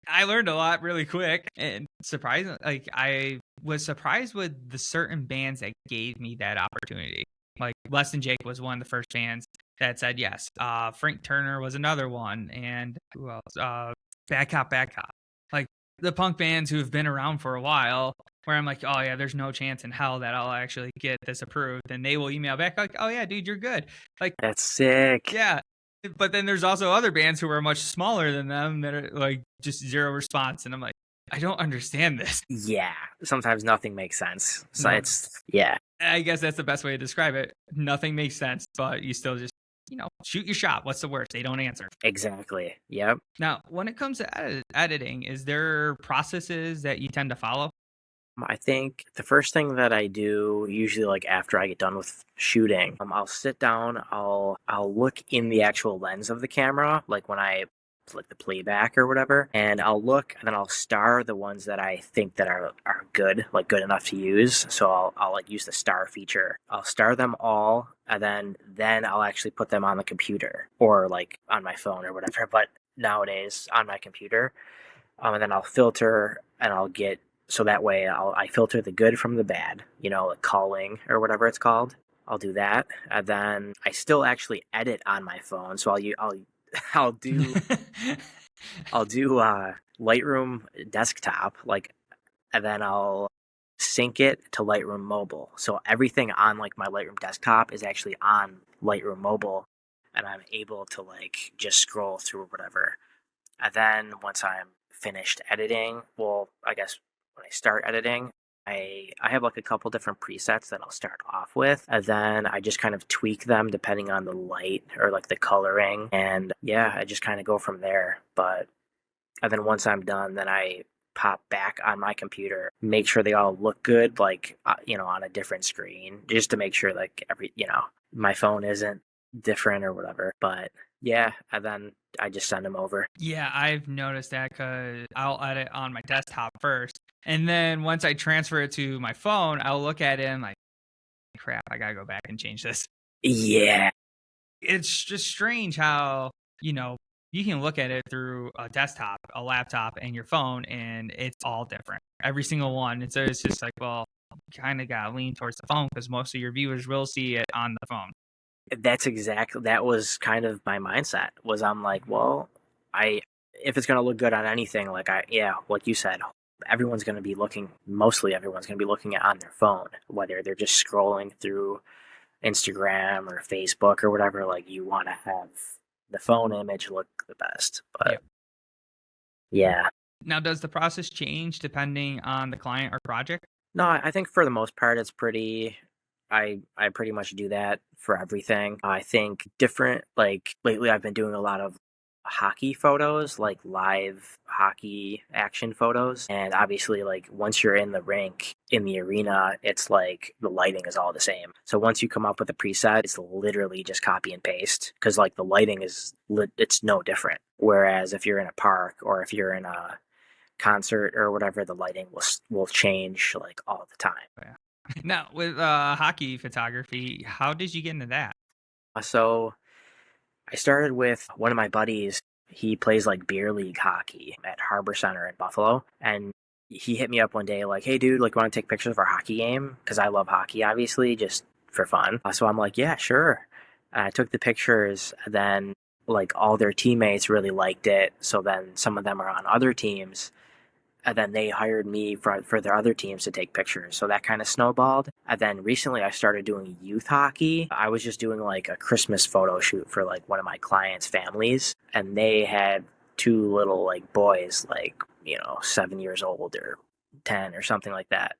I learned a lot really quick, and surprisingly, like I was surprised with the certain bands that gave me that opportunity. Like Less Than Jake was one of the first bands that said yes. Frank Turner was another one, and who else? Bad Cop, Bad Cop. Like the punk bands who have been around for a while, where I'm like, oh yeah, there's no chance in hell that I'll actually get this approved, and they will email back like, oh yeah, dude, you're good. Like That's sick. yeah. But then there's also other bands who are much smaller than them that are like just zero response, and I'm like, I don't understand this. Yeah. Sometimes nothing makes sense. So No. yeah. I guess that's the best way to describe it. Nothing makes sense, but you still just, shoot your shot. What's the worst? They don't answer. Exactly. Yep. Now, when it comes to editing, is there processes that you tend to follow? I think the first thing that I do, usually like after I get done with shooting, I'll sit down, I'll look in the actual lens of the camera, like when I like the playback or whatever, and I'll look and then I'll star the ones that I think that are good, like good enough to use. So I'll like use the star feature. I'll star them all, and then I'll actually put them on the computer or like on my phone or whatever. But nowadays on my computer, and then I'll filter and I'll get, so that way I filter the good from the bad, like culling or whatever it's called. I'll do that, and then I still actually edit on my phone. So I'll do Lightroom desktop, like, and then I'll sync it to Lightroom mobile. So everything on like my Lightroom desktop is actually on Lightroom mobile, and I'm able to like just scroll through whatever. And then once I'm finished editing, well, I guess when I start editing, I have like a couple different presets that I'll start off with, and then I just kind of tweak them depending on the light or like the coloring, and yeah, I just kind of go from there. And then once I'm done, then I pop back on my computer, make sure they all look good, like on a different screen, just to make sure like my phone isn't different or whatever. But yeah, and then I just send them over. Yeah, I've noticed that because I'll edit on my desktop first. And then once I transfer it to my phone, I'll look at it and like, crap, I got to go back and change this. Yeah. It's just strange how, you can look at it through a desktop, a laptop, and your phone, and it's all different. Every single one. And so it's just like, well, kind of got to lean towards the phone because most of your viewers will see it on the phone. That was kind of my mindset, was I'm like, well, if it's going to look good on anything, like like you said, mostly everyone's going to be looking at on their phone, whether they're just scrolling through Instagram or Facebook or whatever. Like, you want to have the phone image look the best. But yeah. Now, does the process change depending on the client or project? No, I think for the most part, it's pretty. I pretty much do that for everything. I think different, like lately I've been doing a lot of hockey photos, like live hockey action photos. And obviously, like once you're in the rink, in the arena, it's like the lighting is all the same. So once you come up with a preset, it's literally just copy and paste, because like the lighting it's no different. Whereas if you're in a park or if you're in a concert or whatever, the lighting will change like all the time. Yeah. Now, with hockey photography, how did you get into that? So I started with one of my buddies. He plays like beer league hockey at Harbor Center in Buffalo. And he hit me up one day like, hey, dude, like, want to take pictures of our hockey game? Because I love hockey, obviously, just for fun. So I'm like, yeah, sure. And I took the pictures. And then like all their teammates really liked it. So then some of them are on other teams. And then they hired me for their other teams to take pictures. So that kind of snowballed. And then recently I started doing youth hockey. I was just doing like a Christmas photo shoot for like one of my clients' families. And they had 2 little like boys, like, 7 years old or 10 or something like that.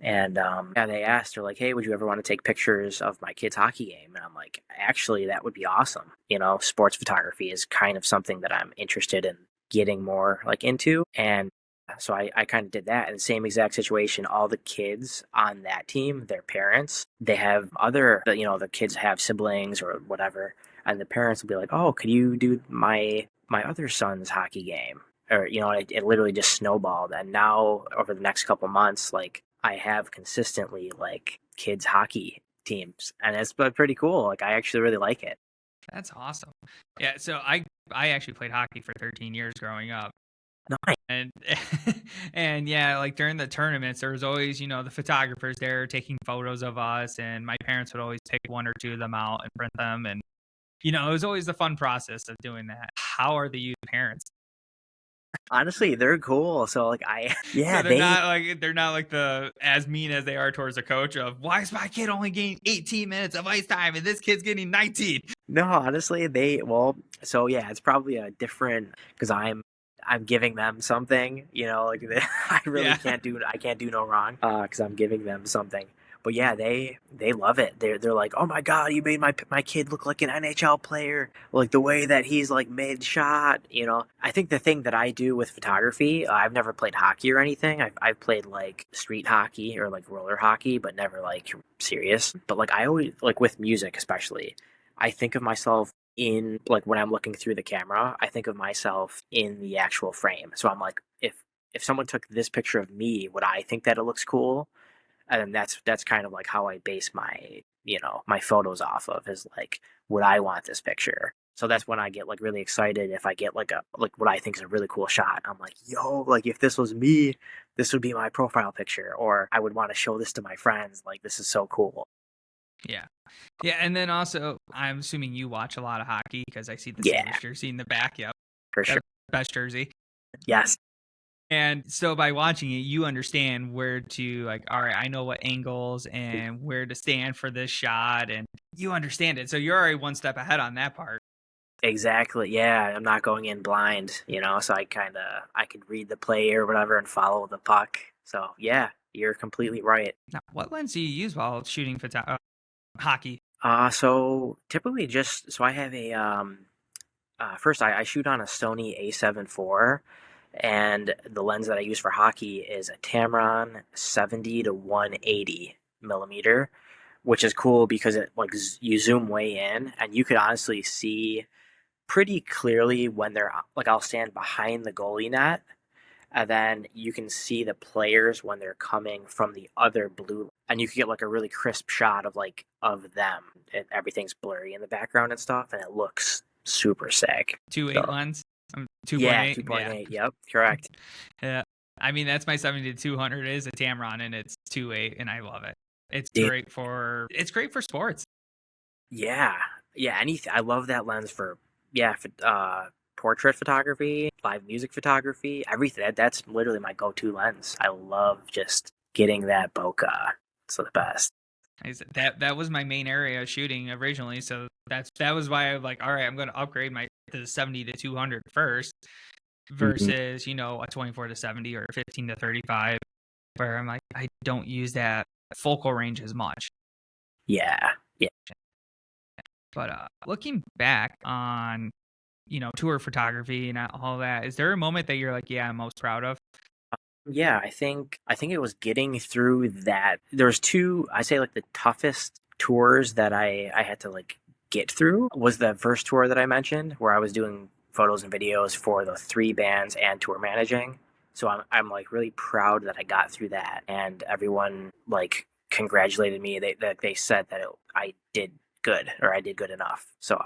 And yeah, they asked, they're like, hey, would you ever want to take pictures of my kid's hockey game? And I'm like, actually, that would be awesome. Sports photography is kind of something that I'm interested in getting more like into. And so I kind of did that. And same exact situation, all the kids on that team, their parents, they have the kids have siblings or whatever. And the parents will be like, oh, could you do my other son's hockey game? Or, it literally just snowballed. And now over the next couple months, like I have consistently like kids hockey teams, and it's been pretty cool. Like I actually really like it. That's awesome. Yeah, so I actually played hockey for 13 years growing up. Nice. And and yeah, like during the tournaments, there was always, the photographers there taking photos of us, and my parents would always pick one or two of them out and print them, and it was always the fun process of doing that. How are the youth parents? Honestly, they're cool. So like So they're not like the as mean as they are towards the coach of why is my kid only getting 18 minutes of ice time and this kid's getting 19? No, honestly, so yeah, it's probably a different because I'm giving them something, like I really Yeah. I can't do no wrong because I'm giving them something. But yeah, they love it. They're like, oh my god, you made my kid look like an NHL player, like the way that he's like mid shot. I think the thing that I do with photography, I've never played hockey or anything. I've played like street hockey or like roller hockey, but never like serious. But like I always like with music especially, I think of myself in like when I'm looking through the camera, I think of myself in the actual frame. So I'm like, if someone took this picture of me, would I think that it looks cool? And that's kind of like how I base my photos off of is like, would I want this picture? So that's when I get like really excited if I get like what I think is a really cool shot. I'm like, yo, like if this was me, this would be my profile picture, or I would want to show this to my friends. Like this is so cool. Yeah. Yeah, and then also I'm assuming you watch a lot of hockey because I see the Yeah, Sabres jersey in the back. Yep. for That's sure. the best jersey. Yes. And so by watching it, you understand where to like, all right, I know what angles and where to stand for this shot, and you understand it. So you're already one step ahead on that part. Exactly. Yeah, I'm not going in blind, so I could read the play or whatever and follow the puck. So yeah, you're completely right. Now, what lens do you use while shooting hockey? So typically so I have a first I shoot on a Sony A7 IV, and the lens that I use for hockey is a Tamron 70 to 180 millimeter, which is cool because it like you zoom way in and you could honestly see pretty clearly when they're like I'll stand behind the goalie net and then you can see the players when they're coming from the other blue and you can get like a really crisp shot of them. Everything's blurry in the background and stuff and it looks super sick. 2.8 lens. 2.8. Yeah, 2.8. Yep, correct. Yeah. I mean, that's my 70 to 200 is a Tamron and it's 2.8 and I love it. It's great for sports. Yeah. Yeah, anything. I love that lens for portrait photography, live music photography, everything. That's literally my go-to lens. I love just getting that bokeh. It's the best. That was my main area of shooting originally, so that was why I'm like, all right, I'm going to upgrade to the 70 to 200 first versus a 24 to 70 or 15 to 35, where I'm like, I don't use that focal range as much. Yeah. But looking back on tour photography and all that, is there a moment that you're like, yeah, I'm most proud of? Yeah, I think it was getting through that. There's two, I say like the toughest tours that I had to like get through was the first tour that I mentioned where I was doing photos and videos for the 3 bands and tour managing. So I'm like really proud that I got through that and everyone like congratulated me. They said that I did good or I did good enough. So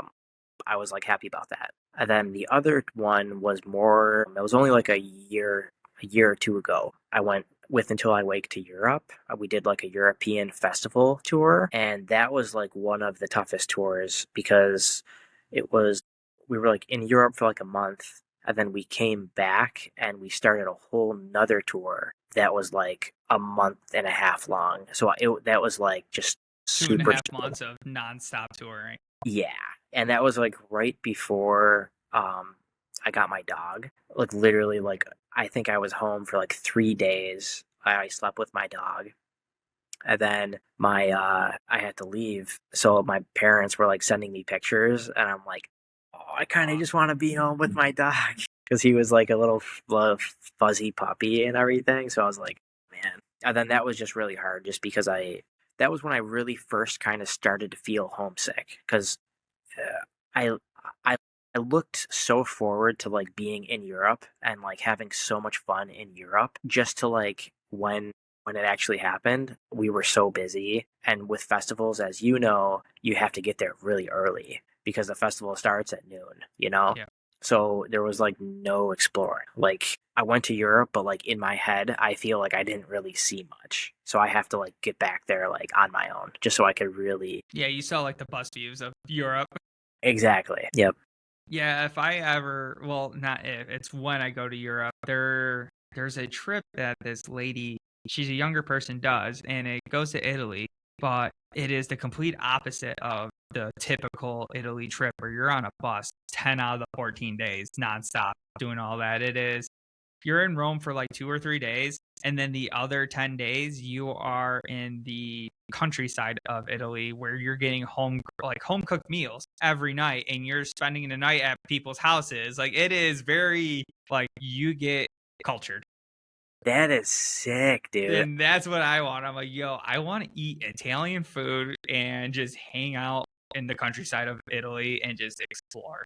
I was like happy about that. And then the other one was more, it was only like a year or two ago. I went with Until I Wake to Europe. We did like a European festival tour, and that was like one of the toughest tours because we were like in Europe for like a month, and then we came back and we started a whole nother tour that was like a month and a half long. So that was like just 2.5 months of nonstop touring. Yeah, and that was like right before I got my dog. Like literally, like I think I was home for like 3 days. I slept with my dog, And then I had to leave, so my parents were like sending me pictures, and I'm like, oh, I kind of just want to be home with my dog because he was like a little fuzzy puppy and everything. So I was like, man. And then that was just really hard, just because that was when I really first kind of started to feel homesick, because I I I looked so forward to like being in Europe and like having so much fun in Europe, just to like when it actually happened, we were so busy. And with festivals, as you know, you have to get there really early because the festival starts at noon, you know? Yeah. So there was like no exploring. Like I went to Europe, but like in my head, I feel like I didn't really see much. So I have to like get back there like on my own just so I could really. Yeah, you saw like the bus views of Europe. Exactly. Yep. Yeah, if I ever, well, not if, it's when I go to Europe, there's a trip that this lady, she's a younger person, does, and it goes to Italy, but it is the complete opposite of the typical Italy trip where you're on a bus 10 out of the 14 days nonstop doing all that. It is you're in Rome for like 2 or 3 days, and then the other 10 days you are in the countryside of Italy where you're getting home cooked meals every night, and you're spending the night at people's houses. Like it is very like you get cultured. That is sick, dude. And that's what I want. I'm like, yo, I want to eat Italian food and just hang out in the countryside of Italy and just explore.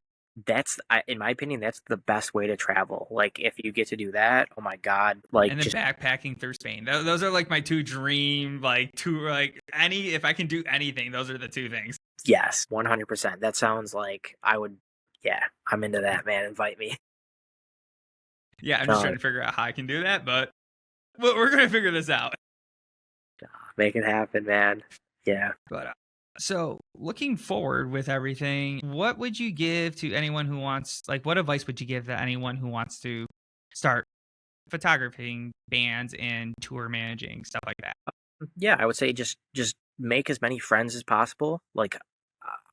In my opinion, that's the best way to travel. Like, if you get to do that, oh my God, like, And then just, backpacking through Spain. Those are like my two dream, like two, like any, if I can do anything, those are the two things. yes, 100%. That sounds like I would, yeah, I'm into that, man. Invite me. Yeah, I'm just No, trying to figure out how I can do that, but we're going to figure this out. make it happen, man. Yeah. But so looking forward with everything, what would you give to anyone who wants, like, what advice would you give to anyone who wants to start photographing bands and tour managing, stuff like that? Yeah, I would say just make as many friends as possible. Like,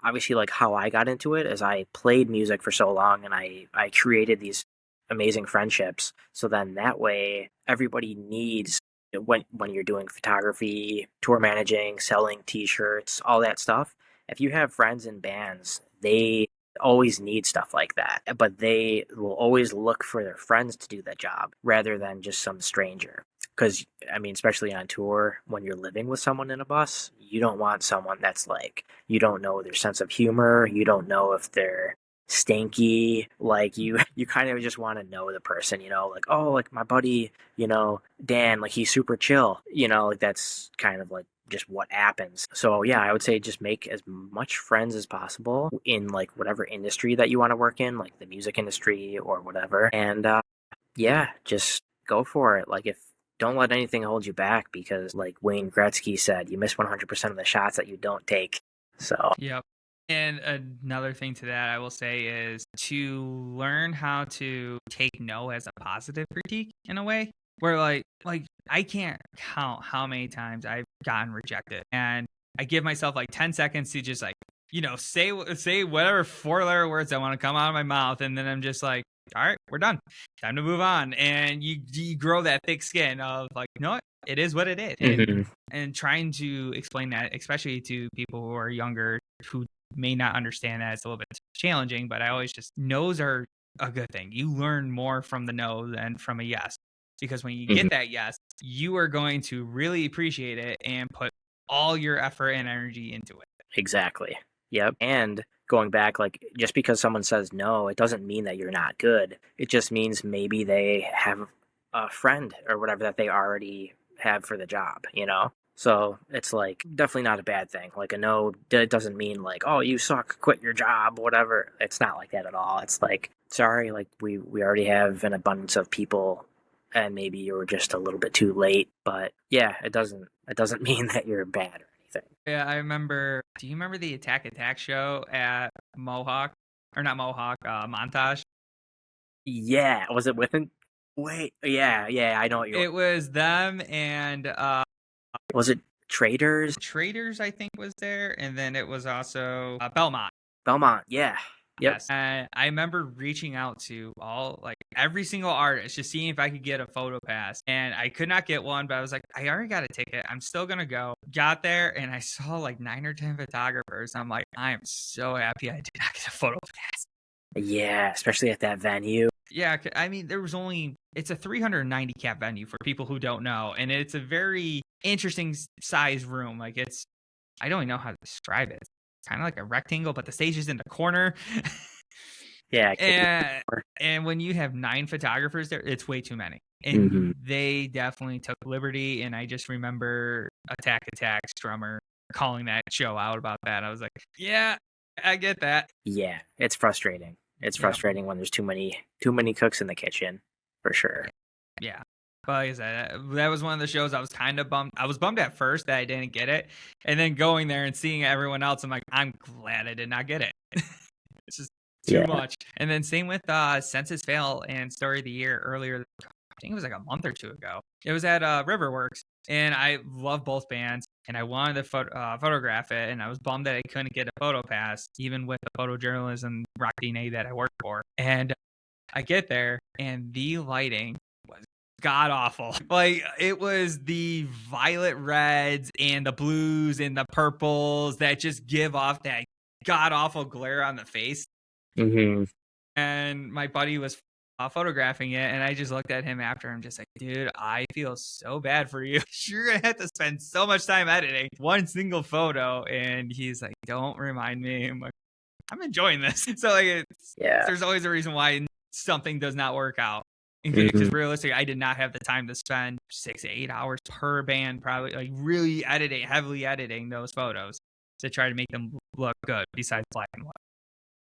obviously, like how I got into it is I played music for so long, and I created these amazing friendships. So then that way, everybody needs, when you're doing photography, tour managing, selling T-shirts, all that stuff. If you have friends in bands, they always need stuff like that, but they will always look for their friends to do that job rather than just some stranger. Because, I mean, especially on tour, when you're living with someone in a bus, you don't want someone that's like, you don't know their sense of humor, you don't know if they're stinky. Like, you kind of just want to know the person, like, oh, like my buddy, Dan, like he's super chill, like that's kind of like just what happens. So yeah, I would say just make as much friends as possible in like whatever industry that you want to work in, like the music industry or whatever. And yeah, just go for it. Like, if don't let anything hold you back, because like Wayne Gretzky said, you miss 100% of the shots that you don't take. So Yep. And another thing to that I will say is to learn how to take no as a positive critique in a way where like I can't count how many times I've gotten rejected, and I give myself like 10 seconds to just like say whatever four-letter words I want to come out of my mouth, and then I'm just like, all right, we're done, time to move on. And you grow that thick skin of like, you know what, it is what it is. And trying to explain that, especially to people who are younger who may not understand that, it's a little bit challenging. But I always just, no's are a good thing. You learn more from the no than from a yes, because when you get that yes, you are going to really appreciate it and put all your effort and energy into it. exactly. Yep. And going back, like, just because someone says no, it doesn't mean that you're not good. It just means maybe they have a friend or whatever that they already have for the job. So it's like definitely not a bad thing. Like, a no, it doesn't mean like, oh, you suck, quit your job, whatever. It's not like that at all. It's like, sorry, like we already have an abundance of people, and maybe you were just a little bit too late. But yeah, it doesn't mean that you're bad or anything. Yeah, I remember. Do you remember the Attack show at Mohawk, or not Mohawk, Montage? Yeah, was it within? Wait, yeah, I know what It was them and was it Traders? Traders, I think, was there, and then it was also Belmont. Belmont, yeah. Yep. Yes. And I remember reaching out to every single artist, just seeing if I could get a photo pass. And I could not get one, but I was like, I already got a ticket. I'm still going to go. Got there and I saw like 9 or 10 photographers. I'm like, I am so happy I did not get a photo pass. Yeah, especially at that venue. Yeah, I mean, it's a 390 cap venue for people who don't know. And it's a very interesting size room. Like I don't even know how to describe it. It's kind of like a rectangle, but the stage is in the corner. Yeah. And when you have 9 photographers there, it's way too many. And they definitely took liberty. And I just remember Attack Attack's drummer calling that show out about that. I was like, yeah, I get that. Yeah, it's frustrating. It's frustrating when there's too many cooks in the kitchen, for sure. Yeah. But like I said, that was one of the shows I was kind of bummed. I was bummed at first that I didn't get it. And then going there and seeing everyone else, I'm like, I'm glad I did not get it. It's just too much. And then same with Census Fail and Story of the Year earlier. I think it was like a month or two ago. It was at Riverworks. And I love both bands. And I wanted to photograph it. And I was bummed that I couldn't get a photo pass, even with the photojournalism rock DNA that I work for. And I get there and the lighting was god awful. Like it was the violet reds and the blues and the purples that just give off that god awful glare on the face. And my buddy was photographing it, and I just looked at him after. I'm just like, dude, I feel so bad for you. You're gonna have to spend so much time editing one single photo. And he's like, don't remind me. I'm like, I'm enjoying this. So like, there's always a reason why something does not work out. Because realistically, I did not have the time to spend 6 to 8 hours per band, probably like really heavily editing those photos to try to make them look good. Besides black and white.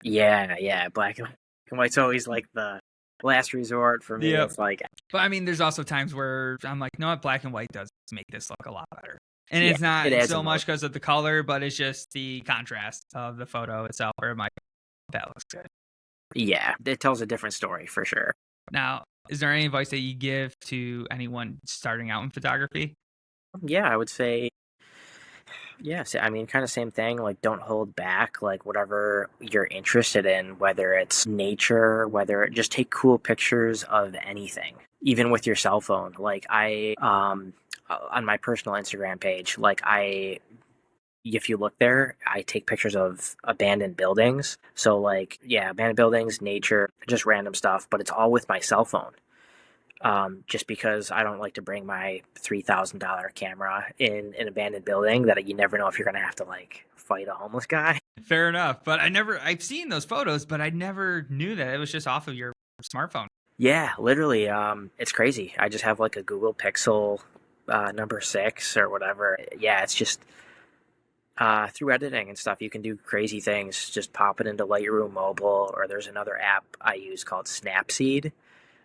Yeah, black and white's always like the last resort for me. It's like, but I mean, there's also times where I'm like, no, black and white does make this look a lot better. And it's not so much because of the color, but it's just the contrast of the photo itself. Where that looks good. Yeah, it tells a different story for sure. Now, is there any advice that you give to anyone starting out in photography? Yeah, I would say, yes. I mean, kind of same thing. Like, don't hold back. Like, whatever you're interested in, whether it's nature, just take cool pictures of anything, even with your cell phone. Like, on my personal Instagram page, if you look there, I take pictures of abandoned buildings. So like, abandoned buildings, nature, just random stuff, but it's all with my cell phone. Just because I don't like to bring my $3,000 camera in an abandoned building that you never know if you're going to have to like fight a homeless guy. Fair enough. But I've seen those photos, but I never knew that it was just off of your smartphone. Yeah, literally. It's crazy. I just have like a Google Pixel number 6 or whatever. Yeah, it's just through editing and stuff, you can do crazy things. Just pop it into Lightroom Mobile, or there's another app I use called Snapseed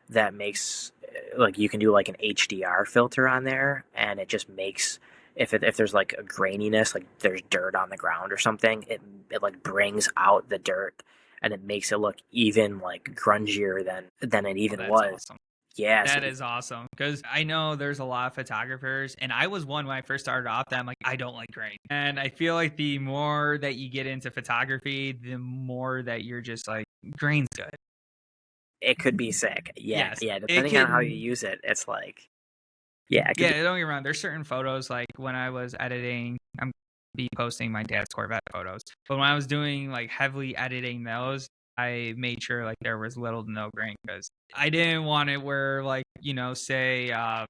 that makes like you can do like an HDR filter on there, and it just makes if there's like a graininess, like there's dirt on the ground or something, it like brings out the dirt and it makes it look even like grungier than it even was. Awesome. Yeah, that is awesome, because I know there's a lot of photographers, and I was one when I first started off that I'm like, I don't like grain. And I feel like the more that you get into photography, the more that you're just like, grain's good. It could be sick. Yeah, depending on how you use it, it's like, don't get me wrong. There's certain photos, like when I was editing, I'm be posting my dad's Corvette photos, but when I was doing like heavily editing those, I made sure like there was little to no grain, because I didn't want it where like, say a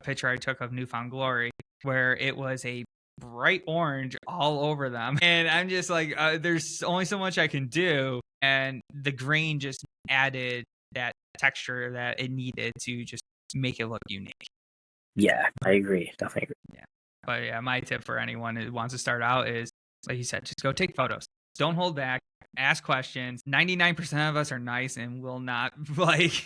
picture I took of Newfound Glory where it was a bright orange all over them. And I'm just like, there's only so much I can do. And the grain just added that texture that it needed to just make it look unique. Yeah, I agree. Definitely agree. Yeah. But yeah, my tip for anyone who wants to start out is, like you said, just go take photos. Don't hold back. Ask questions. 99% of us are nice and will not like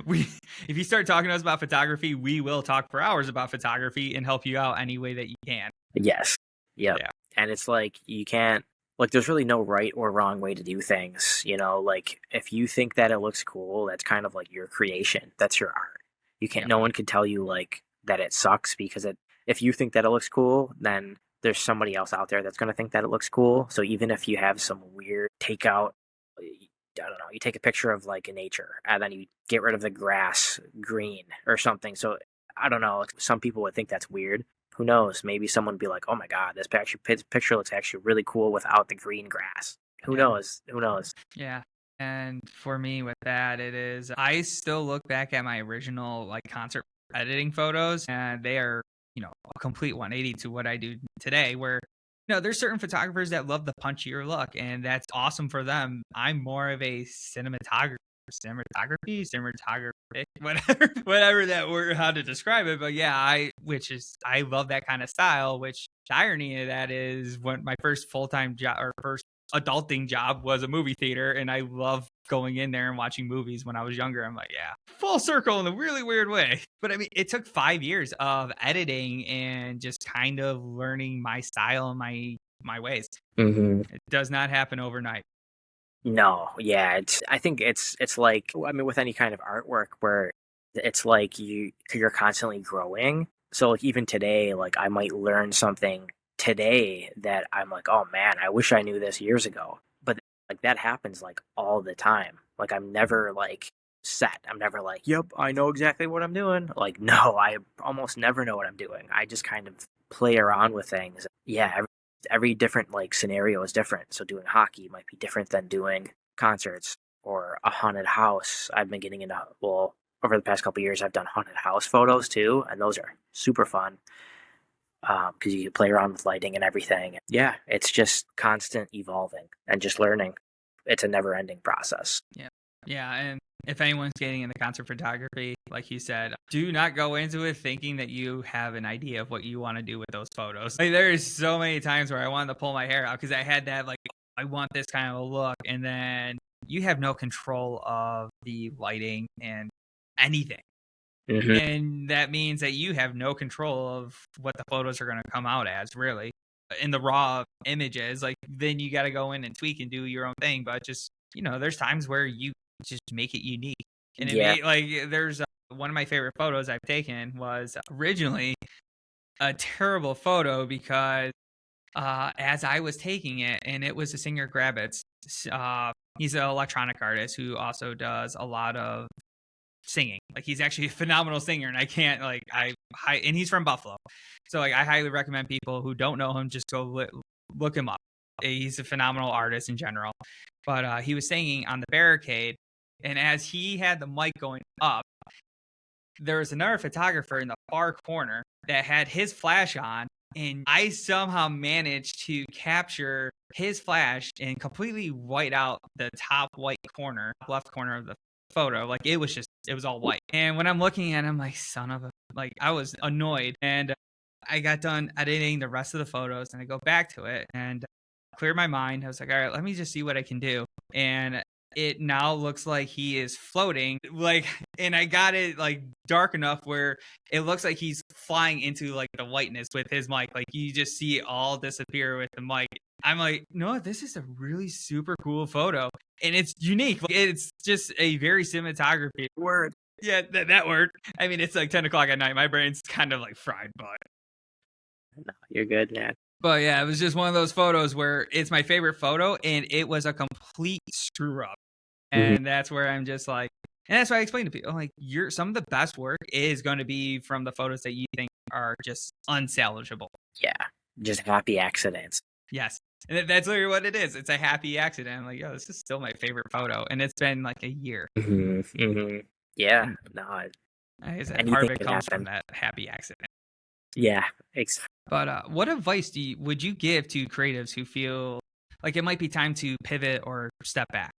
if you start talking to us about photography, we will talk for hours about photography and help you out any way that you can. Yes. Yep. Yeah. And it's like you can't there's really no right or wrong way to do things, like if you think that it looks cool, that's kind of like your creation. That's your art. You can't no one can tell you like that it sucks, because if you think that it looks cool, then there's somebody else out there that's going to think that it looks cool. So even if you have some weird takeout I don't know, you take a picture of like nature and then you get rid of the grass green or something. So I don't know. Some people would think that's weird. Who knows? Maybe someone would be like, "Oh my god, this picture looks actually really cool without the green grass." Who Yeah. knows? Who knows? Yeah. And for me with that, it is I still look back at my original like concert editing photos, and they are, a complete 180 to what I do today, where there's certain photographers that love the punchier look, and that's awesome for them. I'm more of a cinematography, whatever that word, how to describe it. But yeah, I love that kind of style, which the irony of that is when my first full-time job or first adulting job was a movie theater, and I love going in there and watching movies when I was younger. I'm like, yeah, full circle in a really weird way. But I mean, it took 5 years of editing and just kind of learning my style and my ways. Hmm. It does not happen overnight. No, yeah, I think it's like, I mean, with any kind of artwork where it's like you're constantly growing. So like even today, like I might learn something today that I'm like, oh man, I wish I knew this years ago. But like that happens like all the time. Like I'm never like set. I'm never like, yep, I know exactly what I'm doing. Like no, I almost never know what I'm doing. I just kind of play around with things. Yeah, every different like scenario is different. So doing hockey might be different than doing concerts or a haunted house. I've been getting into, well, over the past couple of years, I've done haunted house photos too, and those are super fun because you can play around with lighting and everything. Yeah, it's just constant evolving and just learning. It's a never-ending process. Yeah. Yeah. And if anyone's getting into concert photography, like you said, do not go into it thinking that you have an idea of what you want to do with those photos. Like, there's so many times where I wanted to pull my hair out because I had that, like, I want this kind of a look. And then you have no control of the lighting and anything. Hmm. And that means that you have no control of what the photos are going to come out as, really. In the raw images, like, then you got to go in and tweak and do your own thing. But just, there's times where you just make it unique. And it Yeah. may, like, there's one of my favorite photos I've taken was originally a terrible photo because as I was taking it, and it was a singer Grabbits. He's an electronic artist who also does a lot of singing. Like, he's actually a phenomenal singer, and I can't like and he's from Buffalo, so like I highly recommend people who don't know him just go look him up. He's a phenomenal artist in general. But he was singing on the barricade, and as he had the mic going up, there was another photographer in the far corner that had his flash on, and I somehow managed to capture his flash and completely white out the top white corner, left corner of the photo. Like, it was all white. And when I'm looking at him, like, son of a, like, I was annoyed. And I got done editing the rest of the photos, and I go back to it and clear my mind. I was like, all right, let me just see what I can do. And it now looks like he is floating, like, and I got it like dark enough where it looks like he's flying into like the whiteness with his mic. Like, you just see it all disappear with the mic. I'm like, no, this is a really super cool photo, and it's unique. Like, it's just a very cinematography Word. Yeah, that word. I mean, it's like 10 o'clock at night. My brain's kind of like fried, No, you're good, man. but yeah, it was just one of those photos where it's my favorite photo, and it was a complete screw up. Hmm. And that's where I'm just like, and that's why I explain to people, like, some of the best work is going to be from the photos that you think are just unsalvageable. Yeah, just happy accidents. Yes. And that's literally what it is. It's a happy accident. I'm like, yo, this is still my favorite photo. And it's been like a year. Hmm. Hmm. Yeah, no, Like I said, part anything of it can comes from happen. that happy accident. Yeah, But what advice would you give to creatives who feel like it might be time to pivot or step back?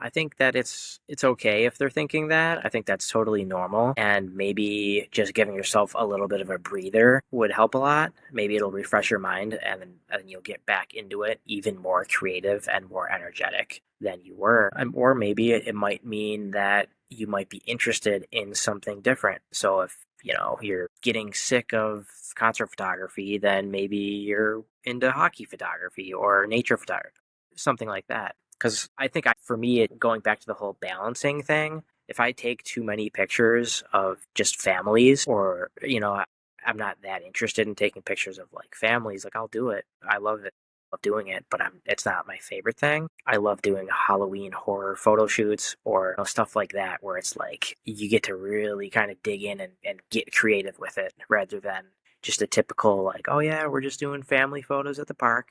I think that it's okay if they're thinking that. I think that's totally normal, and maybe just giving yourself a little bit of a breather would help a lot. Maybe it'll refresh your mind, and then you'll get back into it even more creative and more energetic than you were. Or maybe it might mean that you might be interested in something different. So if you're getting sick of concert photography, then maybe you're into hockey photography or nature photography, something like that. Because I think for me, going back to the whole balancing thing, if I take too many pictures of just families, or, I'm not that interested in taking pictures of like families, like I'll do it. I love it. love doing it, but it's not my favorite thing. I love doing Halloween horror photo shoots or stuff like that, where it's like you get to really kind of dig in and get creative with it rather than just a typical, like, oh yeah, we're just doing family photos at the park,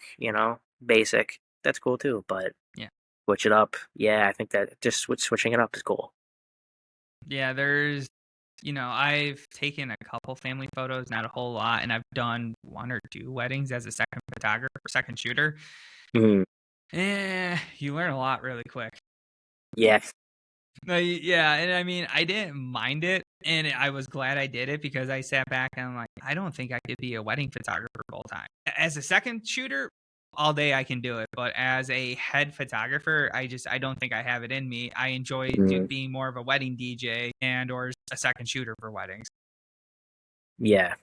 basic. That's cool too, but Yeah. switch it up. Yeah, I think that just switching it up is cool. Yeah, I've taken a couple family photos, not a whole lot, and I've done 1 or 2 weddings as a second photographer, second shooter. Mhm. You learn a lot really quick. Yeah. Yeah, and I mean, I didn't mind it, and I was glad I did it because I sat back and I'm like, I don't think I could be a wedding photographer full time. As a second shooter, all day I can do it, but as a head photographer, I don't think I have it in me. I enjoy Mhm. being more of a wedding DJ and or a second shooter for weddings. Yeah.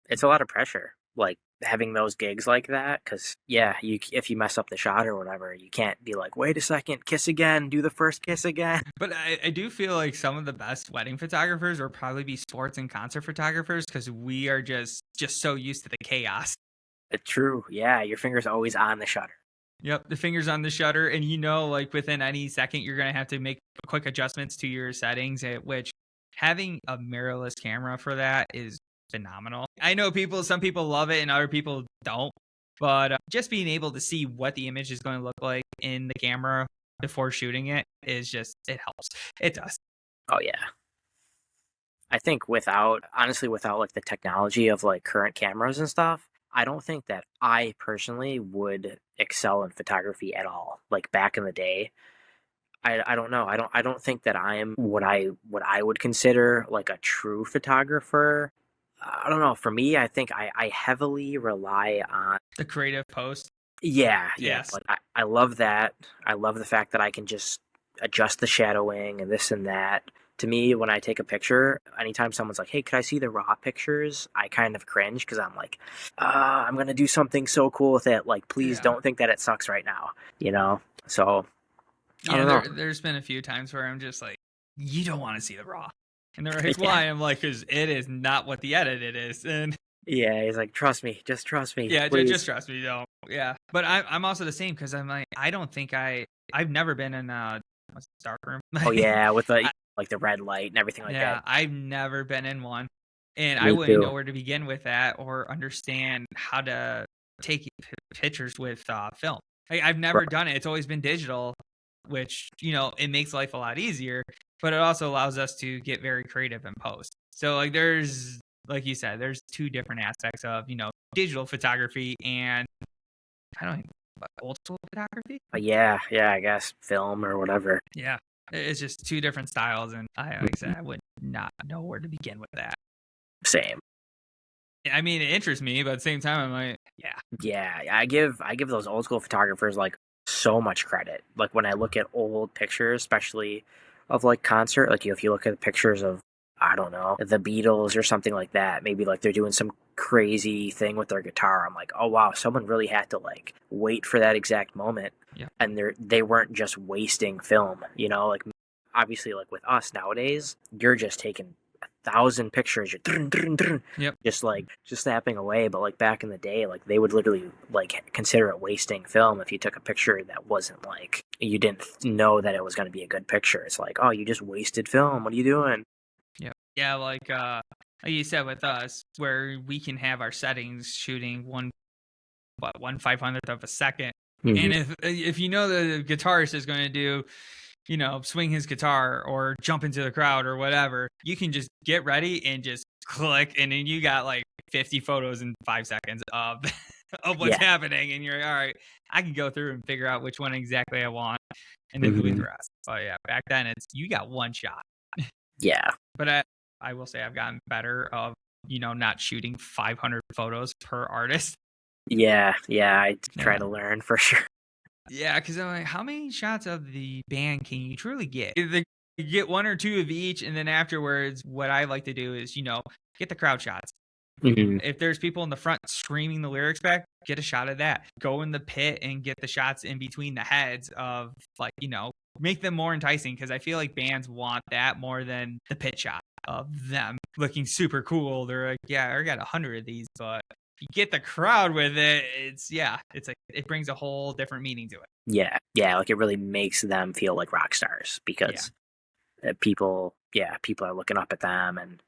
It's a lot of pressure, like having those gigs like that, because yeah, if you mess up the shot or whatever, you can't be like, wait a second, kiss again, do the first kiss again. But I do feel like some of the best wedding photographers will probably be sports and concert photographers because we are just so used to the chaos. True, yeah, your finger's always on the shutter. Yep, the fingers on the shutter, and like within any second, you're gonna have to make quick adjustments to your settings. At which having a mirrorless camera for that is phenomenal. I know some people love it, and other people don't. But just being able to see what the image is going to look like in the camera before shooting it it helps. It does. Oh yeah, I think without like the technology of like current cameras and stuff, I don't think that I personally would excel in photography at all. Like back in the day, I don't know. I don't think that I am what I would consider like a true photographer. I don't know. For me, I think I heavily rely on. The creative post. Yeah. Yes. Like I love that. I love the fact that I can just adjust the shadowing and this and that. To me, when I take a picture, anytime someone's like, "Hey, could I see the raw pictures?" I kind of cringe because I'm like, I'm gonna do something so cool with it. Like, please Yeah. don't think that it sucks right now. So I Yeah, don't know. there's been a few times where I'm just like, you don't want to see the raw. And they're like, Yeah. why? I'm like, because it is not what the edit it is. And Yeah, he's like, trust me, just trust me, yeah, just please. trust me, don't. Yeah. But I'm also the same because I'm like, I don't think I've never been in what's the dark room. Oh yeah, with the I, like the red light and everything like that. yeah, I've never been in one. And I Me wouldn't too. know where to begin with that or understand how to take pictures with film. I've never Right. done it. It's always been digital, which, it makes life a lot easier, but it also allows us to get very creative in post. So like like you said, there's 2 different aspects of, digital photography and I don't know, old school photography. Yeah, I guess film or whatever. Yeah. It's just 2 different styles. And like I said, I would not know where to begin with that. Same. I mean, it interests me, but at the same time, I'm like, yeah. Yeah, I give those old school photographers like so much credit. Like when I look at old pictures, especially of like concert, like if you look at pictures of I don't know, the Beatles or something like that, maybe like they're doing some crazy thing with their guitar. I'm like, "Oh wow, someone really had to like wait for that exact moment." Yeah. And they weren't just wasting film, like obviously like with us nowadays, you're just taking 1,000 pictures, you're Yep. just snapping away. But like back in the day, like they would literally like consider it wasting film if you took a picture that wasn't like you didn't know that it was going to be a good picture. It's like, oh, you just wasted film. What are you doing? Yeah. Yeah. Like you said with us, where we can have our settings shooting 1/500th of a second. Mm-hmm. And if the guitarist is going to do, swing his guitar or jump into the crowd or whatever, you can just get ready and just click, and then you got like 50 photos in 5 seconds of of what's Yeah. happening, and you're like, all right, I can go through and figure out which one exactly I want, and then delete the rest. So yeah, back then you got one shot. Yeah. But I will say I've gotten better of not shooting 500 photos per artist. Yeah. I try Yeah. to learn for sure. Yeah, because I'm like, how many shots of the band can you truly get? Either you get 1 or 2 of each, and then afterwards, what I like to do is, get the crowd shots. Mm-hmm. If there's people in the front screaming the lyrics back, get a shot of that. Go in the pit and get the shots in between the heads of like, make them more enticing because I feel like bands want that more than the pit shot of them looking super cool. They're like, yeah, I got 100 of these, but you get the crowd with it, it's like it brings a whole different meaning to it. Yeah, like it really makes them feel like rock stars because people are looking up at them and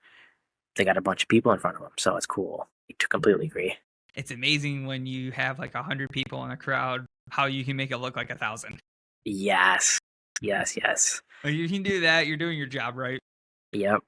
they got a bunch of people in front of them, so it's cool. I completely agree. It's amazing when you have like 100 people in a crowd, how you can make it look like 1,000. Yes. Like you can do that, you're doing your job right. Yep.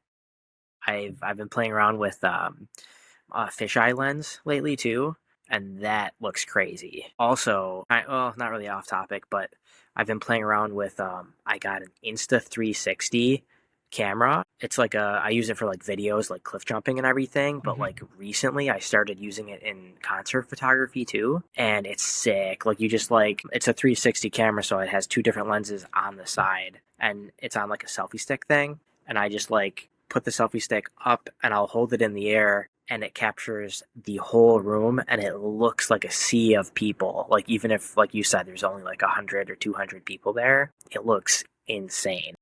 I've been playing around with fisheye lens lately too, and that looks crazy. Also, not really off topic, but I've been playing around with I got an Insta360 camera. It's like I use it for like videos, like cliff jumping and everything. But like recently, I started using it in concert photography too, and it's sick. Like you just like it's a 360 camera, so it has two different lenses on the side, and it's on like a selfie stick thing. And I just like put the selfie stick up, and I'll hold it in the air, and it captures the whole room, and it looks like a sea of people. Like even if, like you said, there's only like 100 or 200 people there, it looks insane.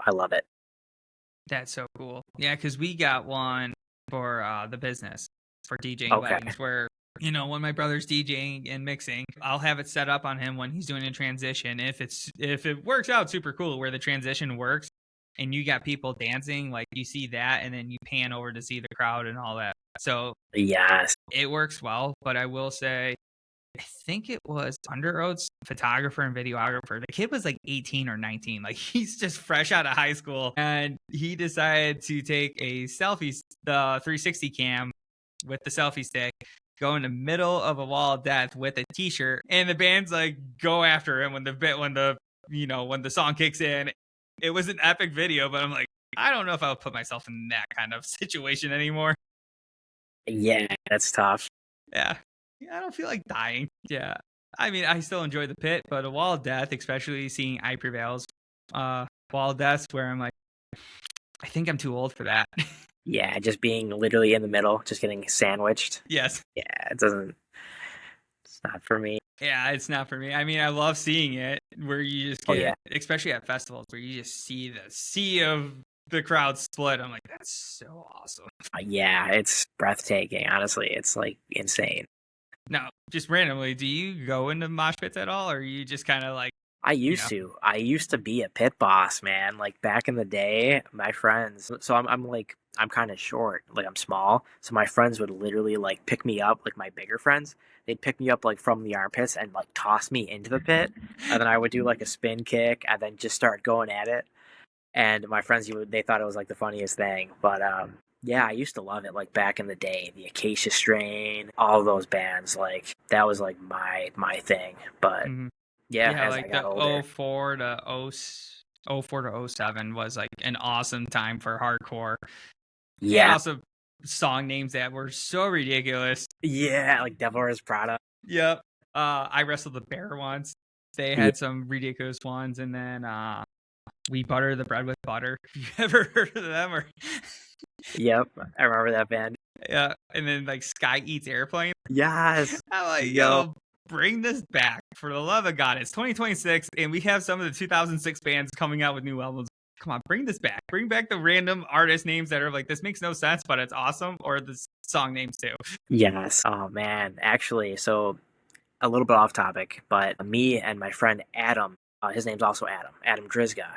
I love it. That's so cool. Yeah, because we got one for the business for DJing weddings where, you know, when my brother's DJing and mixing, I'll have it set up on him when he's doing a transition. If it works out super cool where the transition works and you got people dancing, like you see that and then you pan over to see the crowd and all that. So yes, it works well, but I will say, I think it was Under Oath's photographer and videographer. The kid was like 18 or 19. Like he's just fresh out of high school. And he decided to take a selfie, the 360 cam with the selfie stick, go in the middle of a wall of death with a t-shirt. And the band's like, go after him when the song kicks in. It was an epic video, but I'm like, I don't know if I would put myself in that kind of situation anymore. Yeah, that's tough. Yeah. I don't feel like dying. Yeah. I mean, I still enjoy the pit, but a wall of death, especially seeing I Prevail's wall of death, where I'm like, I think I'm too old for that. Yeah, just being literally in the middle, just getting sandwiched. Yes. Yeah, it's not for me. Yeah, it's not for me. I mean, I love seeing it where you just get, especially at festivals, where you just see the sea of the crowd split. I'm like, that's so awesome. Yeah, it's breathtaking. Honestly, it's like insane. Now, just randomly, do you go into mosh pits at all, or are you just kind of like? I used to be a pit boss, man. Like back in the day, my friends. So I'm kind of short, like I'm small. So my friends would literally like pick me up, like my bigger friends. They'd pick me up like from the armpits and like toss me into the pit, and then I would do like a spin kick and then just start going at it. And my friends, they thought it was like the funniest thing, but yeah, I used to love it, like back in the day, the Acacia Strain, all those bands, like that was like my thing. But yeah, as like I got the older. 04 to 07 was like an awesome time for hardcore. Yeah. And also song names that were so ridiculous. Yeah, like Devil Wears Prada. Yep. I wrestled the bear once. They had some ridiculous ones, and then We Butter the Bread with Butter. You ever heard of them? Or Yep, I remember that band. Yeah, and then like Sky Eats Airplane. Yes. I'm like, yo, bring this back for the love of God. It's 2026, and we have some of the 2006 bands coming out with new albums. Come on, bring this back. Bring back the random artist names that are like, this makes no sense, but it's awesome, or the song names too. Yes. Oh man, actually, so a little bit off topic, but me and my friend Adam, his name's also Adam Drizga.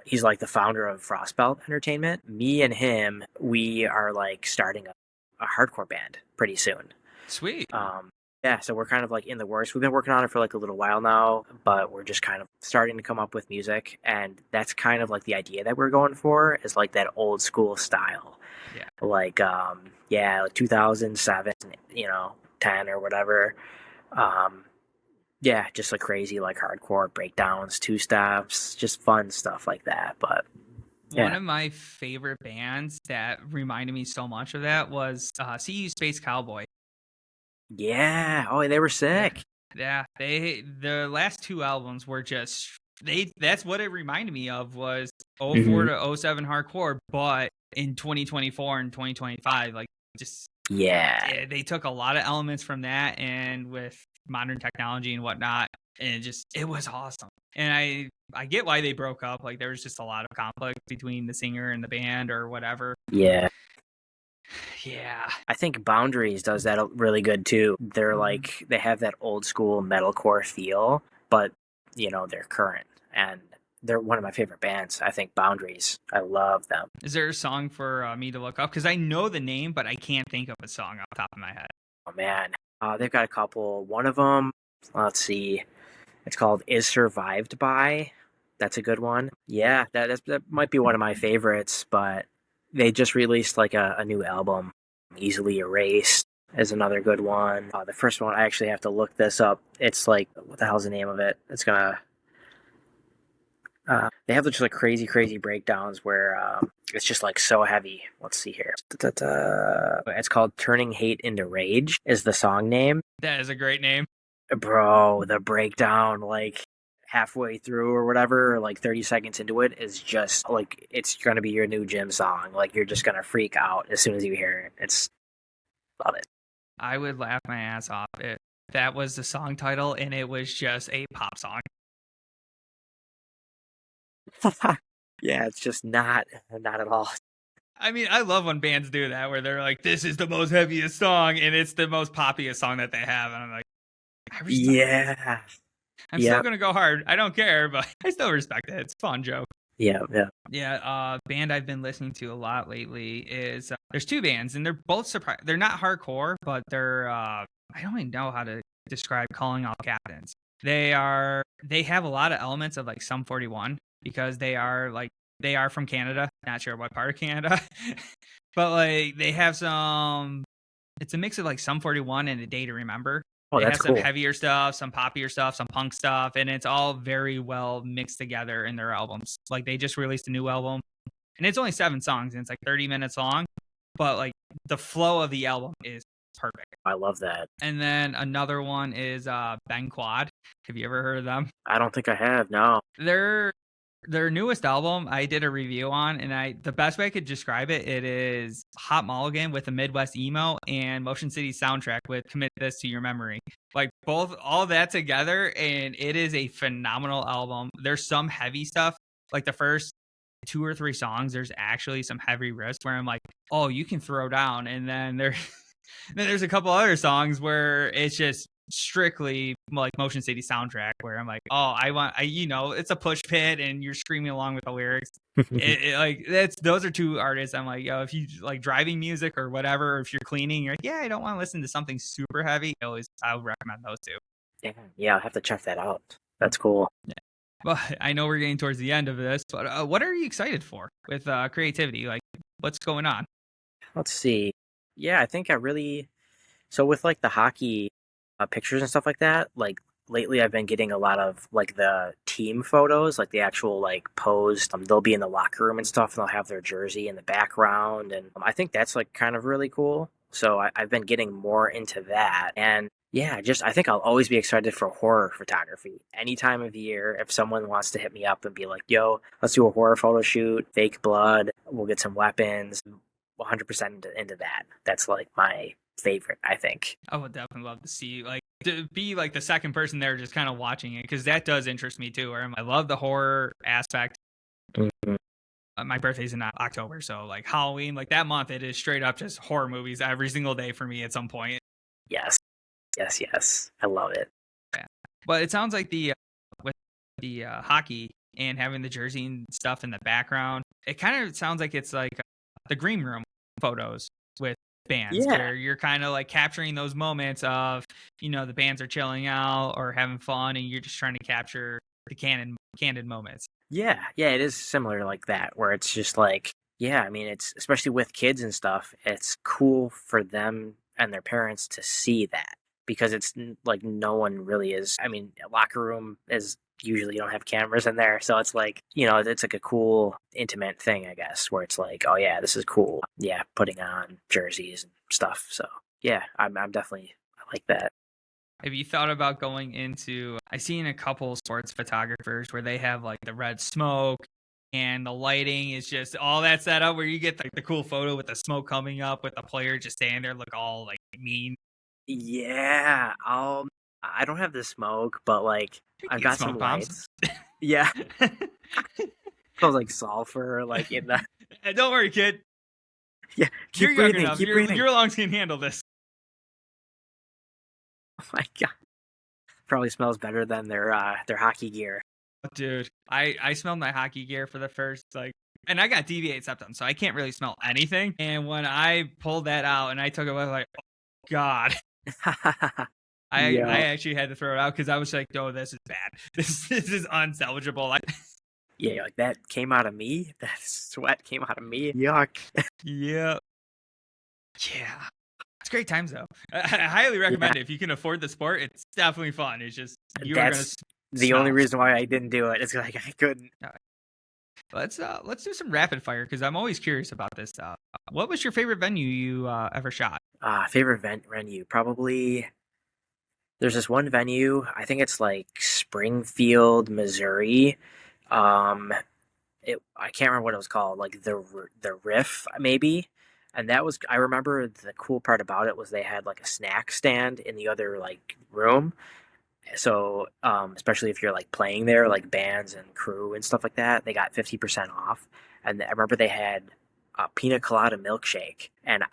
He's like the founder of Frostbelt Entertainment. Me and him, we are like starting a hardcore band pretty soon. Sweet. Yeah, so we're kind of like in the works. We've been working on it for like a little while now, but we're just kind of starting to come up with music, and that's kind of like the idea that we're going for, is like that old school style. Yeah. Like like 2007, 10 or whatever. Yeah, just like crazy, like hardcore breakdowns, two steps, just fun stuff like that. But yeah. One of my favorite bands that reminded me so much of that was CU Space Cowboy. Yeah. Oh, they were sick. Yeah. The last two albums were just that's what it reminded me of, was 04 to 07 hardcore, but in 2024 and 2025, like just they took a lot of elements from that, and with modern technology and whatnot, and it was awesome. And I get why they broke up. Like there was just a lot of conflict between the singer and the band or whatever. Yeah. Yeah. I think Boundaries does that really good too. They're Mhm. like they have that old school metalcore feel, but they're current and they're one of my favorite bands. I think Boundaries. I love them. Is there a song for me to look up? Because I know the name, but I can't think of a song off the top of my head. Oh man, they've got a couple. One of them, let's see, it's called "Is Survived By." That's a good one. Yeah, that might be one of my favorites. But they just released like a new album. "Easily Erased" is another good one. The first one, I actually have to look this up. It's like, what the hell's the name of it? It's gonna. They have just like crazy, crazy breakdowns where it's just like so heavy. Let's see here. It's called "Turning Hate into Rage" is the song name. That is a great name. Bro, the breakdown, like halfway through or whatever, or like 30 seconds into it, is just like it's gonna be your new gym song. Like you're just gonna freak out as soon as you hear it. It's love it. I would laugh my ass off if that was the song title and it was just a pop song. Yeah, it's just not at all. I mean, I love when bands do that where they're like, "This is the most heaviest song," and it's the most poppiest song that they have, and I'm like, Yeah. I'm still Yeah. gonna go hard. I don't care, but I still respect it. It's a fun joke. Yeah. Yeah. Yeah, band I've been listening to a lot lately is there's two bands, and they're both they're not hardcore, but they're I don't even know how to describe Calling All Captains. They have a lot of elements of like Sum 41 because they are from Canada. Not sure what part of Canada, but like they have some. It's a mix of like Sum 41 and A Day to Remember. Oh, They that's have some cool. heavier stuff, some poppier stuff, some punk stuff, and it's all very well mixed together in their albums. Like they just released a new album, and it's only 7 songs, and it's like 30 minutes long, but like the flow of the album is perfect. I love that. And then another one is Ben Quad. Have you ever heard of them? I don't think I have. No. Their newest album I did a review on, and the best way I could describe it, it is Hot Mulligan with a Midwest emo and Motion City soundtrack with Commit This to Your Memory. Like both all that together, and it is a phenomenal album. There's some heavy stuff, like the first 2 or 3 songs, there's actually some heavy riffs where I'm like, oh, you can throw down, and then there's a couple other songs where it's just strictly like Motion City soundtrack where I'm like, oh, it's a push pit and you're screaming along with the lyrics. Like those are two artists. I'm like, yo, if you like driving music or whatever, or if you're cleaning, you're like, yeah, I don't want to listen to something super heavy. I would recommend those two. Yeah, I'll have to check that out. That's cool. Yeah. Well, I know we're getting towards the end of this, but what are you excited for with creativity? Like, what's going on? Let's see. Yeah, I think I really so with like the hockey pictures and stuff like that. Like lately, I've been getting a lot of like the team photos, like the actual like posed. They'll be in the locker room and stuff, and they'll have their jersey in the background, and I think that's like kind of really cool. So I've been getting more into that, and yeah, just I think I'll always be excited for horror photography. Any time of year, if someone wants to hit me up and be like, "Yo, let's do a horror photo shoot, fake blood, we'll get some weapons." 100% into that. That's like my favorite, I think. I would definitely love to see like to be like the second person there just kind of watching it because that does interest me too. I love the horror aspect. Mhm. My birthday's in October, so like Halloween, like that month, it is straight up just horror movies every single day for me at some point. Yes, yes, yes. I love it. Yeah. But it sounds like with the hockey and having the jersey and stuff in the background, it kind of sounds like it's like the green room photos with bands Yeah, where you're kind of like capturing those moments of the bands are chilling out or having fun and you're just trying to capture the candid moments. yeah. It is similar like that, where it's just like, yeah. I mean, it's especially with kids and stuff. It's cool for them and their parents to see that because it's like no one really is. I mean, a locker room is usually you don't have cameras in there, so it's like it's like a cool intimate thing, I guess, where it's like, oh yeah, this is cool. Yeah, putting on jerseys and stuff. So yeah, I'm definitely I like that. Have you thought about going into? I've seen a couple sports photographers where they have like the red smoke and the lighting is just all that set up where you get like the cool photo with the smoke coming up with the player just standing there look all like mean. Yeah, I don't have the smoke, but like You I've can get got smoke some bombs. lights. Yeah, smells like sulfur, like in the Don't worry, kid. Yeah, You're keep young breathing, enough. keep breathing. Your lungs can handle this. Oh my god, probably smells better than their hockey gear. Dude, I smelled my hockey gear for the first and I got deviate septum, so I can't really smell anything. And when I pulled that out and I took it, I was like, oh god. I Yeah, actually had to throw it out because I was like, oh, this is bad. This is unsalvageable. yeah, like that came out of me. That sweat came out of me. Yuck. Yeah. Yeah. It's great times though. I highly recommend it. If you can afford the sport, it's definitely fun. It's just you are gonna That's the smell. only reason why I didn't do it. It's like I couldn't. Let's do some rapid fire because I'm always curious about this stuff. What was your favorite venue you ever shot? Favorite venue? Probably there's this one venue, I think it's like Springfield, Missouri. Um I can't remember what it was called, like the Riff maybe. And that was I remember the cool part about it was they had like a snack stand in the other like room. So, especially if you're like playing there, like bands and crew and stuff like that, they got 50% off. And I remember they had a pina colada milkshake, and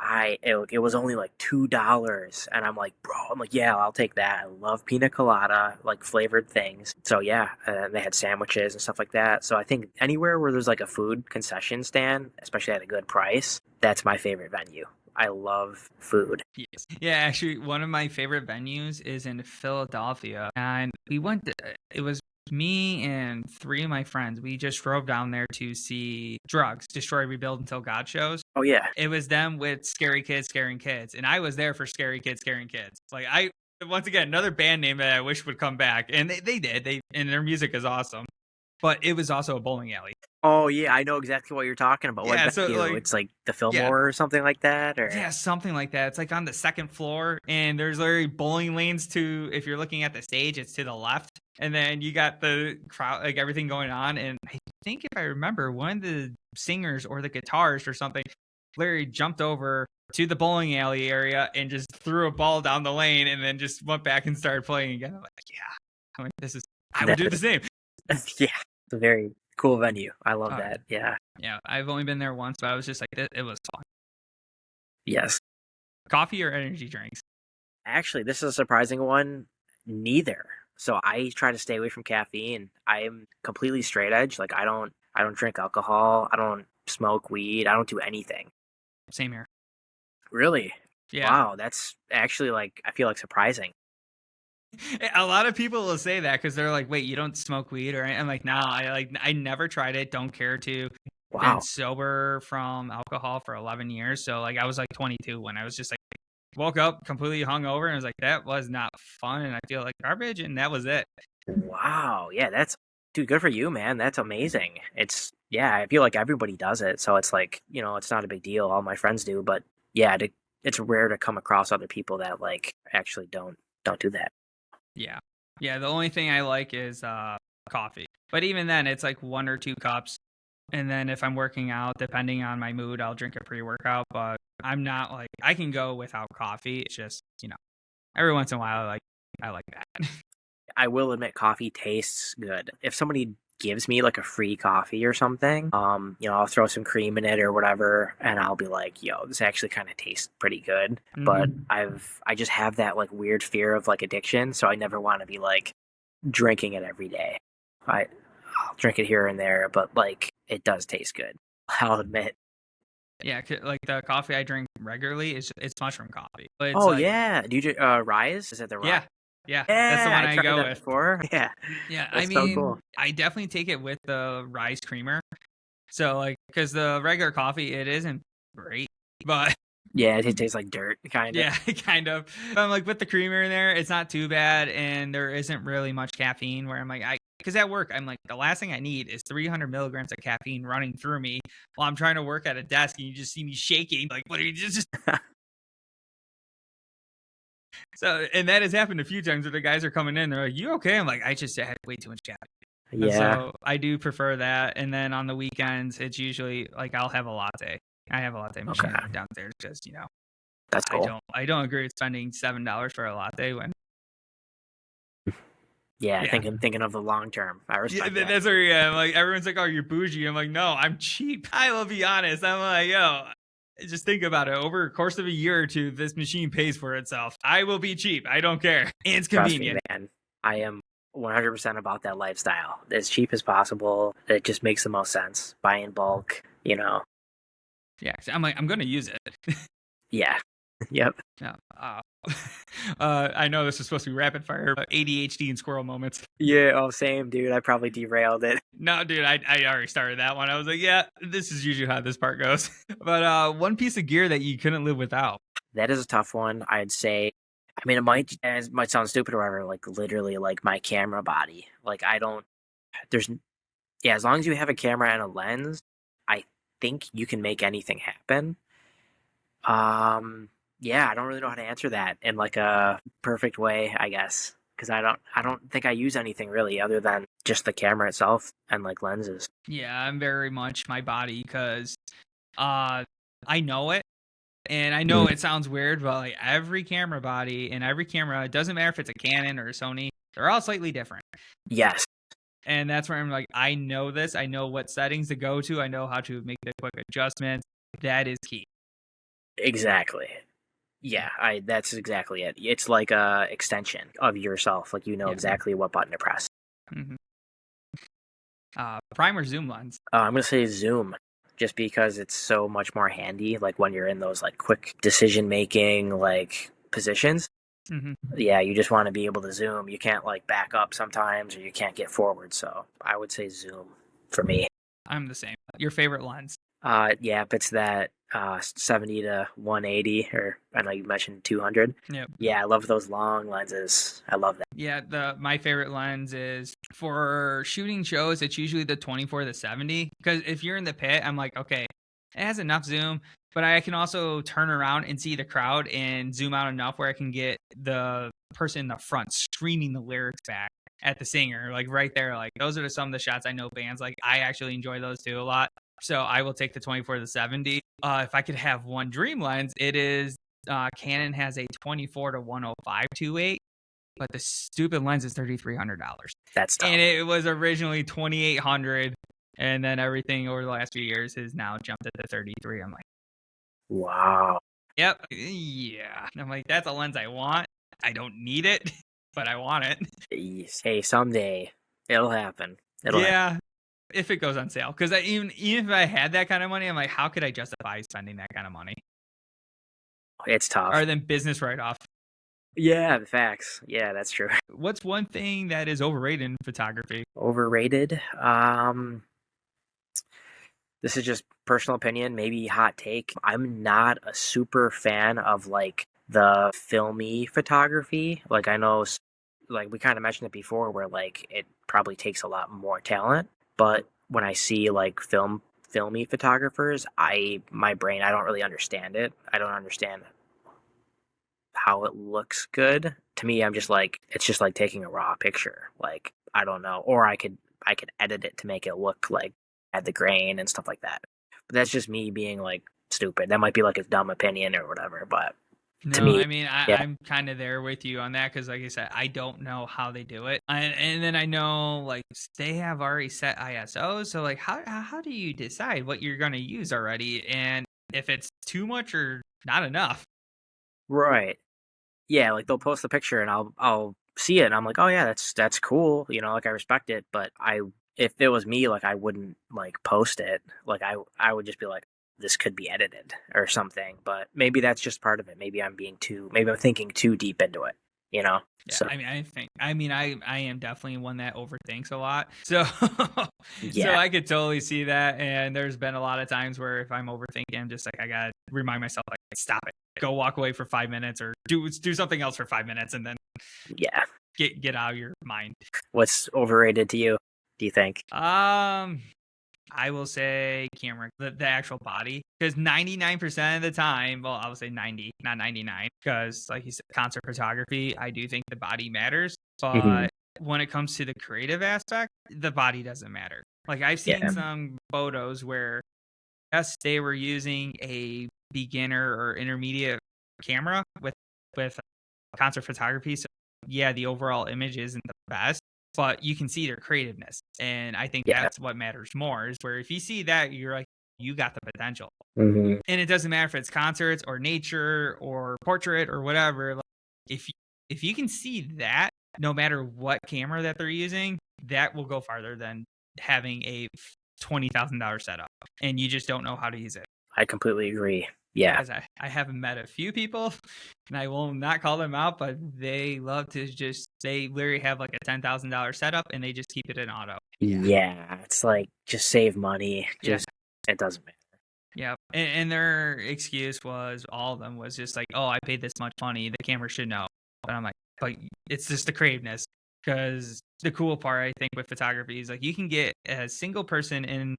it was only like $2. And I'm like, bro, I'm like, yeah, I'll take that. I love pina colada, like flavored things. So, yeah, they had sandwiches and stuff like that. So, I think anywhere where there's like a food concession stand, especially at a good price, that's my favorite venue. I love food. Yes. Yeah, actually, one of my favorite venues is in Philadelphia, and we went. It was me and three of my friends. We just drove down there to see Drugs, Destroy, Rebuild Until God shows. Oh, yeah. It was them with Scary Kids, Scaring Kids, and I was there for Scary Kids, Scaring Kids. Like once again, another band name that I wish would come back, and they did. And their music is awesome. But it was also a bowling alley. Oh yeah, I know exactly what you're talking about. Yeah, what so venue? like It's like the Fillmore or something like that, or yeah, something like that. It's like on the second floor, and there's literally bowling lanes to. If you're looking at the stage, it's to the left, and then you got the crowd, like everything going on. And I think if I remember, one of the singers or the guitarist or something, Larry jumped over to the bowling alley area and just threw a ball down the lane, and then just went back and started playing again. I'm like, yeah, I mean, this is. I would do the same. Yeah, it's a very cool venue. I love that. Yeah. Yeah, I've only been there once, but I was just like, it was fun. Yes. Coffee or energy drinks? Actually, this is a surprising one. Neither. So I try to stay away from caffeine. I am completely straight edge. Like I don't drink alcohol. I don't smoke weed. I don't do anything. Same here. Really? Yeah. Wow, that's actually like I feel like surprising. A lot of people will say that because they're like, "Wait, you don't smoke weed?" Or I'm like, "No, I never tried it. Don't care to." Wow. Been sober from alcohol for 11 years, so like I was like 22 when I was just like woke up completely hungover and I was like, "That was not fun," and I feel like garbage, and that was it. Wow. Yeah, that's dude, good for you, man. That's amazing. It's yeah, I feel like everybody does it. So it's like, it's not a big deal. All my friends do, but yeah, it's rare to come across other people that like actually don't do that. Yeah. Yeah, the only thing I like is coffee. But even then it's like 1 or 2 cups. And then if I'm working out, depending on my mood, I'll drink a pre-workout, but I'm not like I can go without coffee. It's just, every once in a while I like that. I will admit coffee tastes good. If somebody gives me like a free coffee or something, I'll throw some cream in it or whatever, and I'll be like, yo, this actually kind of tastes pretty good. Mm-hmm. But I just have that like weird fear of like addiction, so I never want to be like drinking it every day. I'll drink it here and there, but like it does taste good. I'll admit. Yeah, like the coffee I drink regularly it's mushroom coffee. But it's yeah, do you Rise? Is it the Rise? Yeah, that's the one I go with. Before. Yeah, I mean, so cool. I definitely take it with the Rise creamer. So like, because the regular coffee it isn't great, but yeah, it tastes like dirt, kind of. Yeah, kind of. But I'm like with the creamer in there, it's not too bad, and there isn't really much caffeine. Where I'm like, because at work, I'm like, the last thing I need is 300 milligrams of caffeine running through me while I'm trying to work at a desk, and you just see me shaking. Like, what are you just? So, and that has happened a few times where the guys are coming in. They're like, "You okay?" I'm like, "I just had way too much caffeine." Yeah. So I do prefer that. And then on the weekends, it's usually like I'll have a latte. I have a latte machine downstairs because that's cool. I don't agree with spending $7 for a latte when. Yeah, thinking of the long term. I respect that. That's where I'm like everyone's like, "Oh, you're bougie." I'm like, "No, I'm cheap." I will be honest. I'm like, yo. Just think about it. Over the course of a year or two, this machine pays for itself. I will be cheap. I don't care. And it's Trust me, convenient. man. I am 100% about that lifestyle. As cheap as possible. It just makes the most sense. Buy in bulk, you know. Yeah, I'm like, I'm going to use it. Yeah. Yep. Yeah. I know this is supposed to be rapid fire, but ADHD and squirrel moments. Yeah, oh, same, dude. I probably derailed it. No, dude, I already started that one. I was like, yeah, this is usually how this part goes. But one piece of gear that you couldn't live without. That is a tough one. I'd say, I mean, it might sound stupid or whatever, like literally like my camera body. Like as long as you have a camera and a lens, I think you can make anything happen. Yeah, I don't really know how to answer that in like a perfect way, I guess, because I don't think I use anything really other than just the camera itself and like lenses. Yeah, I'm very much my body because I know it. And I know it sounds weird, but like every camera body and every camera, it doesn't matter if it's a Canon or a Sony, they're all slightly different. Yes. And that's where I'm like, I know this. I know what settings to go to. I know how to make the quick adjustments. That is key. Exactly. Yeah, that's exactly it. It's like a extension of yourself. Like you know exactly what button to press. Mm-hmm. Prime or zoom lens? I'm gonna say zoom, just because it's so much more handy. Like when you're in those like quick decision making like positions. Mm-hmm. Yeah, you just want to be able to zoom. You can't like back up sometimes, or you can't get forward. So I would say zoom for me. I'm the same. Your favorite lens? Yeah, if it's that 70 to 180, or I know you mentioned 200. Yep. Yeah, I love those long lenses. I love that. Yeah, my favorite lens is for shooting shows. It's usually the 24 to 70 because if you're in the pit, I'm like, okay, it has enough zoom, but I can also turn around and see the crowd and zoom out enough where I can get the person in the front screaming the lyrics back at the singer, like right there. Like those are some of the shots I know bands like. I actually enjoy those too a lot. So I will take the 24 to 70. If I could have one dream lens, it is Canon has a 24 to 105 2.8, but the stupid lens is $3,300. That's tough. And it was originally $2,800, and then everything over the last few years has now jumped to the 33. I'm like, wow. Yep, yeah. I'm like, that's a lens I want. I don't need it, but I want it. Hey, someday it'll happen. It'll happen. If it goes on sale, because even if I had that kind of money, I'm like, how could I justify spending that kind of money? It's tough. Other than business write-off. Yeah, the facts. Yeah, that's true. What's one thing that is overrated in photography? Overrated? This is just personal opinion, maybe hot take. I'm not a super fan of like the filmy photography. Like I know, like we kind of mentioned it before, where like it probably takes a lot more talent. But when I see like filmy photographers, my brain, I don't really understand it. I don't understand how it looks good. To me, I'm just like, it's just like taking a raw picture. Like I don't know, or I could edit it to make it look like add the grain and stuff like that. But that's just me being like stupid. That might be like a dumb opinion or whatever, but to me, I mean, I'm kind of there with you on that because, like I said, I don't know how they do it, and then I know like they have already set ISOs. So like, how do you decide what you're gonna use already, and if it's too much or not enough? Right. Yeah, like they'll post the picture and I'll see it and I'm like, oh yeah, that's cool. You know, like I respect it, but if it was me, like I wouldn't like post it. Like I would just be like, this could be edited or something. But maybe that's just part of it. Maybe I'm thinking too deep into it. You know? Yeah, so. I am definitely one that overthinks a lot. So Yeah. So I could totally see that. And there's been a lot of times where if I'm overthinking, I'm just like, I gotta remind myself, like, stop it. Go walk away for 5 minutes or do something else for 5 minutes and then get out of your mind. What's overrated to you, do you think? I will say camera, the actual body, because 99% of the time, well, I will say 90, not 99, because like you said, concert photography, I do think the body matters. But when it comes to the creative aspect, the body doesn't matter. Like I've seen some photos where, yes, they were using a beginner or intermediate camera with concert photography. So yeah, the overall image isn't the best, but you can see their creativeness. And I think that's what matters more, is where if you see that, you're like, you got the potential. Mm-hmm. And it doesn't matter if it's concerts or nature or portrait or whatever. Like, if you can see that, no matter what camera that they're using, that will go farther than having a $20,000 setup and you just don't know how to use it. I completely agree. Yeah. Because I haven't met a few people, and I will not call them out, but they love to they literally have like a $10,000 setup and they just keep it in auto. Yeah. It's like, just save money. Just, it doesn't matter. Yeah. And their excuse was, all of them was just like, oh, I paid this much money. The camera should know. But I'm like, but it's just the creativeness. Because the cool part, I think, with photography is like you can get a single person in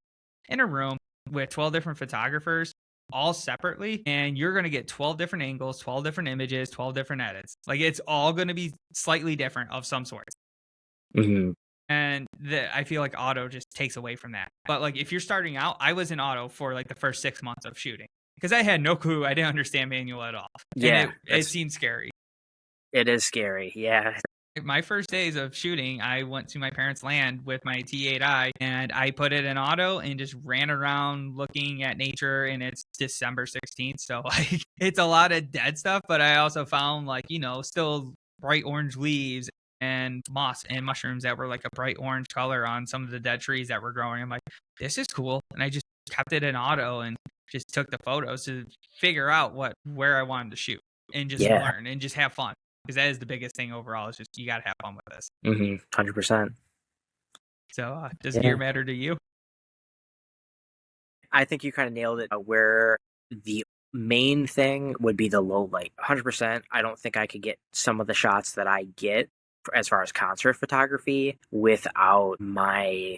a room with 12 different photographers all separately, and you're going to get 12 different angles, 12 different images, 12 different edits. Like it's all going to be slightly different of some sort. Mm-hmm. And I feel like auto just takes away from that. But like if you're starting out, I was in auto for like the first 6 months of shooting because I had no clue. I didn't understand manual at all. Yeah. And it seemed scary. It is scary. Yeah. My first days of shooting, I went to my parents' land with my T8i and I put it in auto and just ran around looking at nature. And it's December 16th. So like it's a lot of dead stuff, but I also found like, still bright orange leaves and moss and mushrooms that were like a bright orange color on some of the dead trees that were growing. I'm like, this is cool. And I just kept it in auto and just took the photos to figure out where I wanted to shoot and just learn and just have fun. Because that is the biggest thing overall. Is just you got to have fun with this. 100%. So does gear matter to you? I think you kind of nailed it. Where the main thing would be the low light. 100%. I don't think I could get some of the shots that I get as far as concert photography without my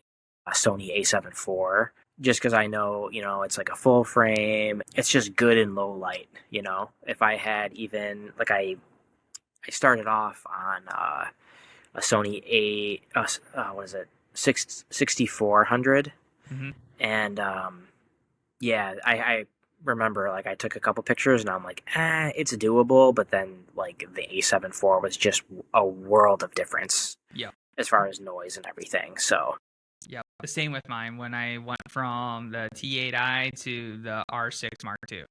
Sony A7 IV. Just because I know, it's like a full frame. It's just good in low light. If I had even like I started off on a Sony what is it, 6400, mm-hmm. and I remember like I took a couple pictures and I'm like, it's doable, but then like the A7 IV was just a world of difference. Yeah, as far as noise and everything. So yeah, the same with mine when I went from the T8i to the R6 Mark II.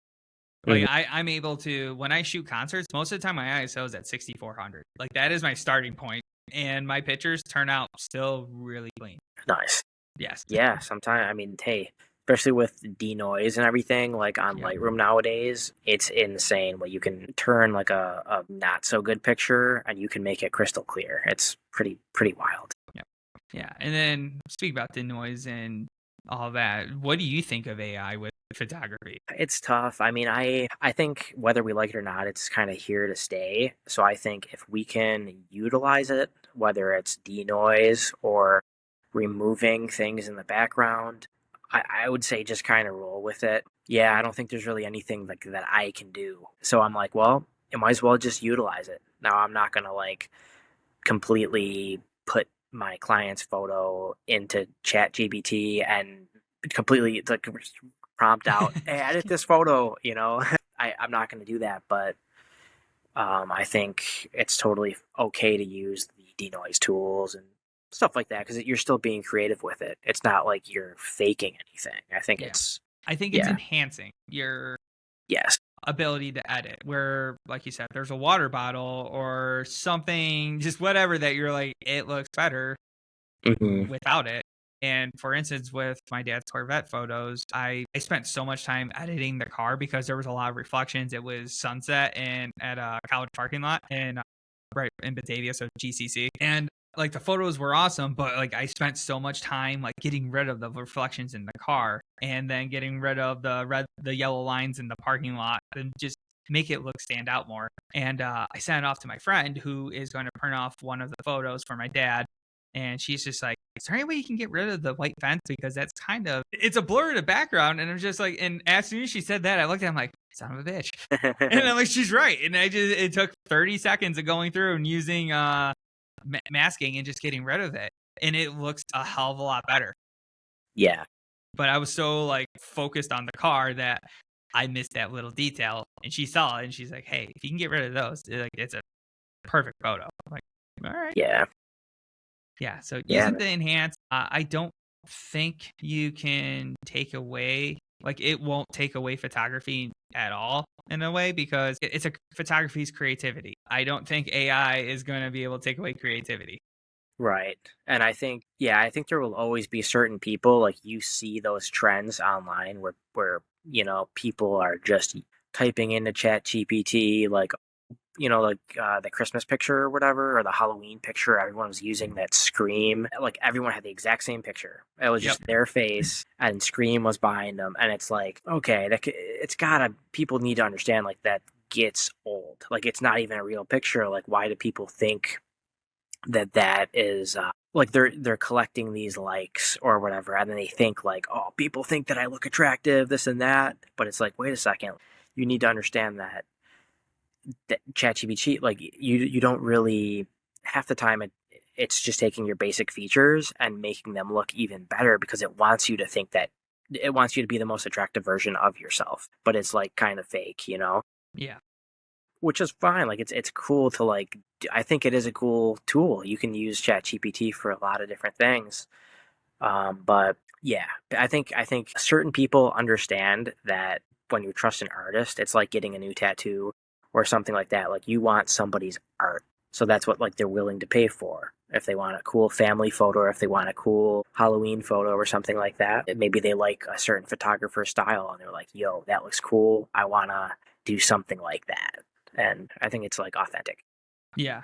Like I'm able to, when I shoot concerts, most of the time my ISO is at 6400. Like that is my starting point, and my pictures turn out still really clean. Nice. Yes. Yeah. Sometimes, I mean, hey, especially with denoise and everything, like on Lightroom nowadays, it's insane what you can turn like a not so good picture and you can make it crystal clear. It's pretty wild. Yeah. Yeah. And then speak about denoise and all that. What do you think of AI with photography? It's tough. I mean, I think whether we like it or not, it's kind of here to stay. So I think if we can utilize it, whether it's denoise or removing things in the background, I would say just kind of roll with it. Yeah, I don't think there's really anything like that I can do. So I'm like, well, I might as well just utilize it. Now I'm not gonna like completely put my client's photo into ChatGPT and completely like prompt out, hey, edit this photo, I'm not going to do that, but I think it's totally okay to use the denoise tools and stuff like that because you're still being creative with it. It's not like you're faking anything. I think it's enhancing your ability to edit, where like you said, there's a water bottle or something, just whatever that you're like, it looks better without it. And for instance, with my dad's Corvette photos, I spent so much time editing the car because there was a lot of reflections. It was sunset and at a college parking lot in right in Batavia, so GCC. And like the photos were awesome, but like I spent so much time like getting rid of the reflections in the car and then getting rid of the yellow lines in the parking lot and just make it stand out more. And I sent it off to my friend who is going to print off one of the photos for my dad. And she's just like, is there any way you can get rid of the white fence? Because that's it's a blur in the background. And I'm just like, and as soon as she said that, I looked at him like, son of a bitch. And I'm like, she's right. And it took 30 seconds of going through and using masking and just getting rid of it. And it looks a hell of a lot better. Yeah. But I was so like focused on the car that I missed that little detail. And she saw it and she's like, hey, if you can get rid of those, it's a perfect photo. I'm like, all right. Yeah. Yeah, so using the enhance, I don't think you can take away Like, it won't take away photography at all in a way, because it's a photography's creativity. I don't think AI is going to be able to take away creativity. Right. And I think there will always be certain people, like you see those trends online where people are just typing into Chat GPT, like, the Christmas picture or whatever, or the Halloween picture. Everyone was using that Scream. Like, everyone had the exact same picture. It was Yep. just their face, and Scream was behind them. And it's like, okay, people need to understand, like, that gets old. Like, it's not even a real picture. Like, why do people think that is like they're collecting these likes or whatever, and then they think like, oh, people think that I look attractive, this and that. But it's like, wait a second, you need to understand that ChatGPT, like, you don't really, half the time it's just taking your basic features and making them look even better, because it wants you to think that it wants you to be the most attractive version of yourself, but it's like kind of fake, Yeah. which is fine. Like, it's cool to, like, I think it is a cool tool. You can use ChatGPT for a lot of different things. But yeah, I think certain people understand that when you trust an artist, it's like getting a new tattoo or something like that. Like, you want somebody's art. So that's what, like, they're willing to pay for. If they want a cool family photo, or if they want a cool Halloween photo or something like that, maybe they like a certain photographer style and they're like, yo, that looks cool. I want to do something like that. And I think it's, like, authentic. Yeah.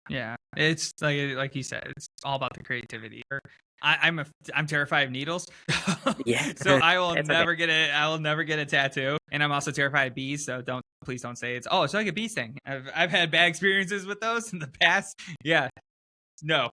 Yeah. It's like you said, it's all about the creativity. I'm terrified of needles. Yeah, So I will it's okay. never get a tattoo. And I'm also terrified of bees, so please don't say it's like a bee sting. I've had bad experiences with those in the past. Yeah. No.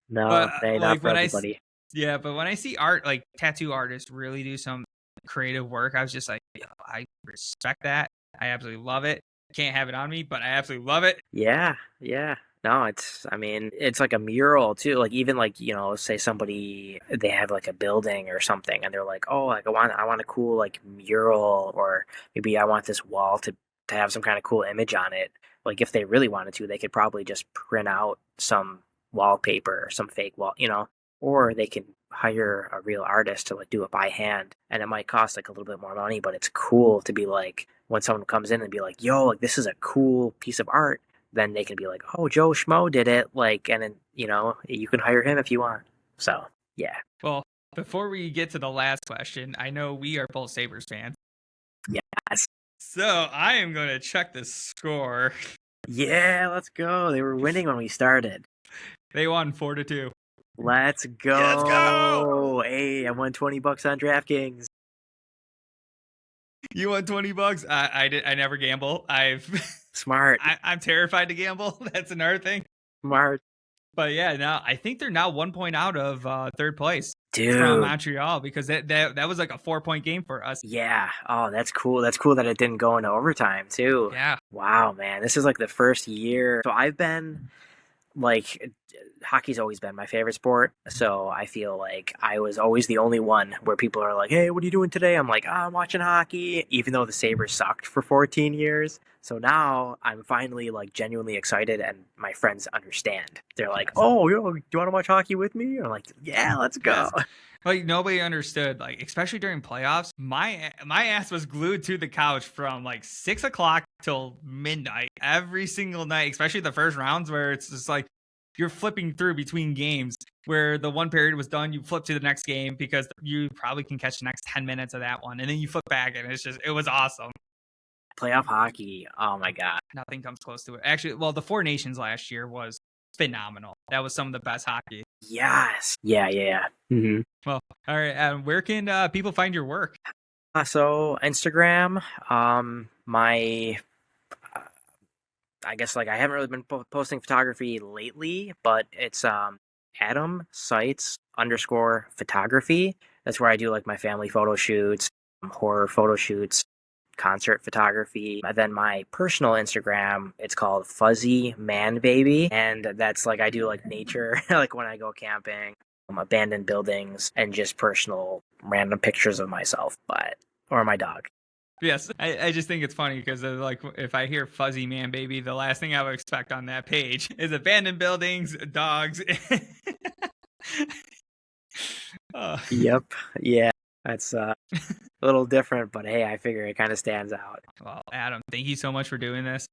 But No, they not like for when everybody. but when I see art, like tattoo artists really do some creative work, I was just like, yo, I respect that. I absolutely love it. Can't have it on me, but I absolutely love it. Yeah, yeah. No, I mean, it's like a mural too. Like, even, like, say somebody, they have like a building or something, and they're like, oh, like, I want a cool, like, mural, or maybe I want this wall to have some kind of cool image on it. Like, if they really wanted to, they could probably just print out some wallpaper or some fake wall, or they can hire a real artist to, like, do it by hand, and it might cost, like, a little bit more money, but it's cool to be like, when someone comes in and be like, yo, like, this is a cool piece of art, then they can be like, oh, Joe Schmo did it, like, and then, you can hire him if you want. So, yeah. Well, before we get to the last question, I know we are both Sabres fans. Yes. So I am going to check the score. Yeah, let's go. They were winning when we started. They won 4-2. Let's go. Yeah, let's go. Hey, I won $20 on DraftKings. You won $20. I never gamble. Smart. I'm terrified to gamble. That's another thing. Smart. But yeah, now I think they're now 1 point out of third place from Dude. Montreal, because that was like a 4-point game for us. Yeah. Oh, that's cool. That's cool that it didn't go into overtime, too. Yeah. Wow, man. This is like the first year. So I've been, like, hockey's always been my favorite sport, so I feel like I was always the only one where people are like, hey, what are you doing today? I'm like, I'm watching hockey, even though the Sabres sucked for 14 years. So now I'm finally, like, genuinely excited, and my friends understand. They're like, oh, yo, do you want to watch hockey with me? And I'm like, yeah, let's go. Yes. Like, nobody understood, like, especially during playoffs. My ass was glued to the couch from like 6 o'clock till midnight every single night, especially the first rounds, where it's just like you're flipping through between games, where the one period was done, you flip to the next game because you probably can catch the next 10 minutes of that one, and then you flip back, and it was awesome. Playoff hockey. Oh my God. Nothing comes close to it. Actually, well, the Four Nations last year was phenomenal. That was some of the best hockey. Yes. Yeah. Mm-hmm. Well, all right. Where can people find your work? So Instagram, my, I guess, like, I haven't really been posting photography lately, but it's Adam Seitz _photography. That's where I do, like, my family photo shoots, horror photo shoots, concert photography. And then my personal Instagram, it's called Fuzzy Man Baby, and that's, like, I do, like, nature, like when I go camping, abandoned buildings, and just personal random pictures of myself, or my dog. Yes, I just think it's funny because, like, if I hear Fuzzy Man Baby, the last thing I would expect on that page is abandoned buildings, dogs. Yep. Yeah. That's a little different, but hey, I figure it kind of stands out. Well, Adam, thank you so much for doing this.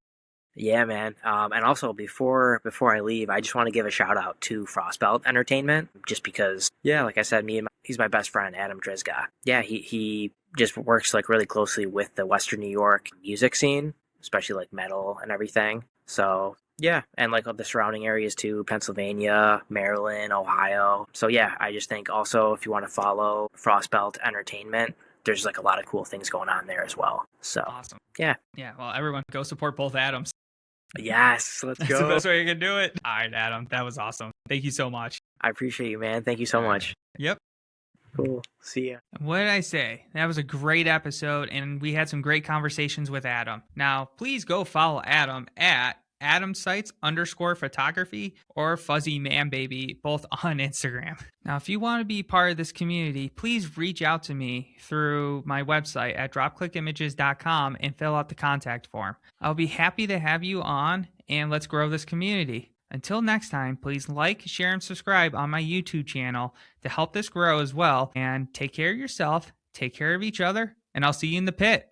Yeah, man. And also before I leave, I just want to give a shout out to Frostbelt Entertainment, just because, yeah, like I said, he's my best friend, Adam Drizga. Yeah, he just works like really closely with the Western New York music scene, especially like metal and everything. So yeah, and like the surrounding areas too, Pennsylvania, Maryland, Ohio. So yeah, I just think also if you want to follow Frostbelt Entertainment, there's like a lot of cool things going on there as well. So Awesome. yeah. Yeah, well, everyone go support both Adams. Yes, let's That's go. the best way you can do it. All right, Adam, that was awesome. Thank you so much. I appreciate you, man. Thank you so much. Yep. Cool. See ya. What did I say? That was a great episode, and we had some great conversations with Adam. Now, please go follow Adam at AdamSites_photography or Fuzzy Man Baby, both on Instagram. Now, if you want to be part of this community, please reach out to me through my website at dropclickimages.com and fill out the contact form. I'll be happy to have you on, and let's grow this community. Until next time, please like, share, and subscribe on my YouTube channel to help this grow as well. And take care of yourself, take care of each other, and I'll see you in the pit.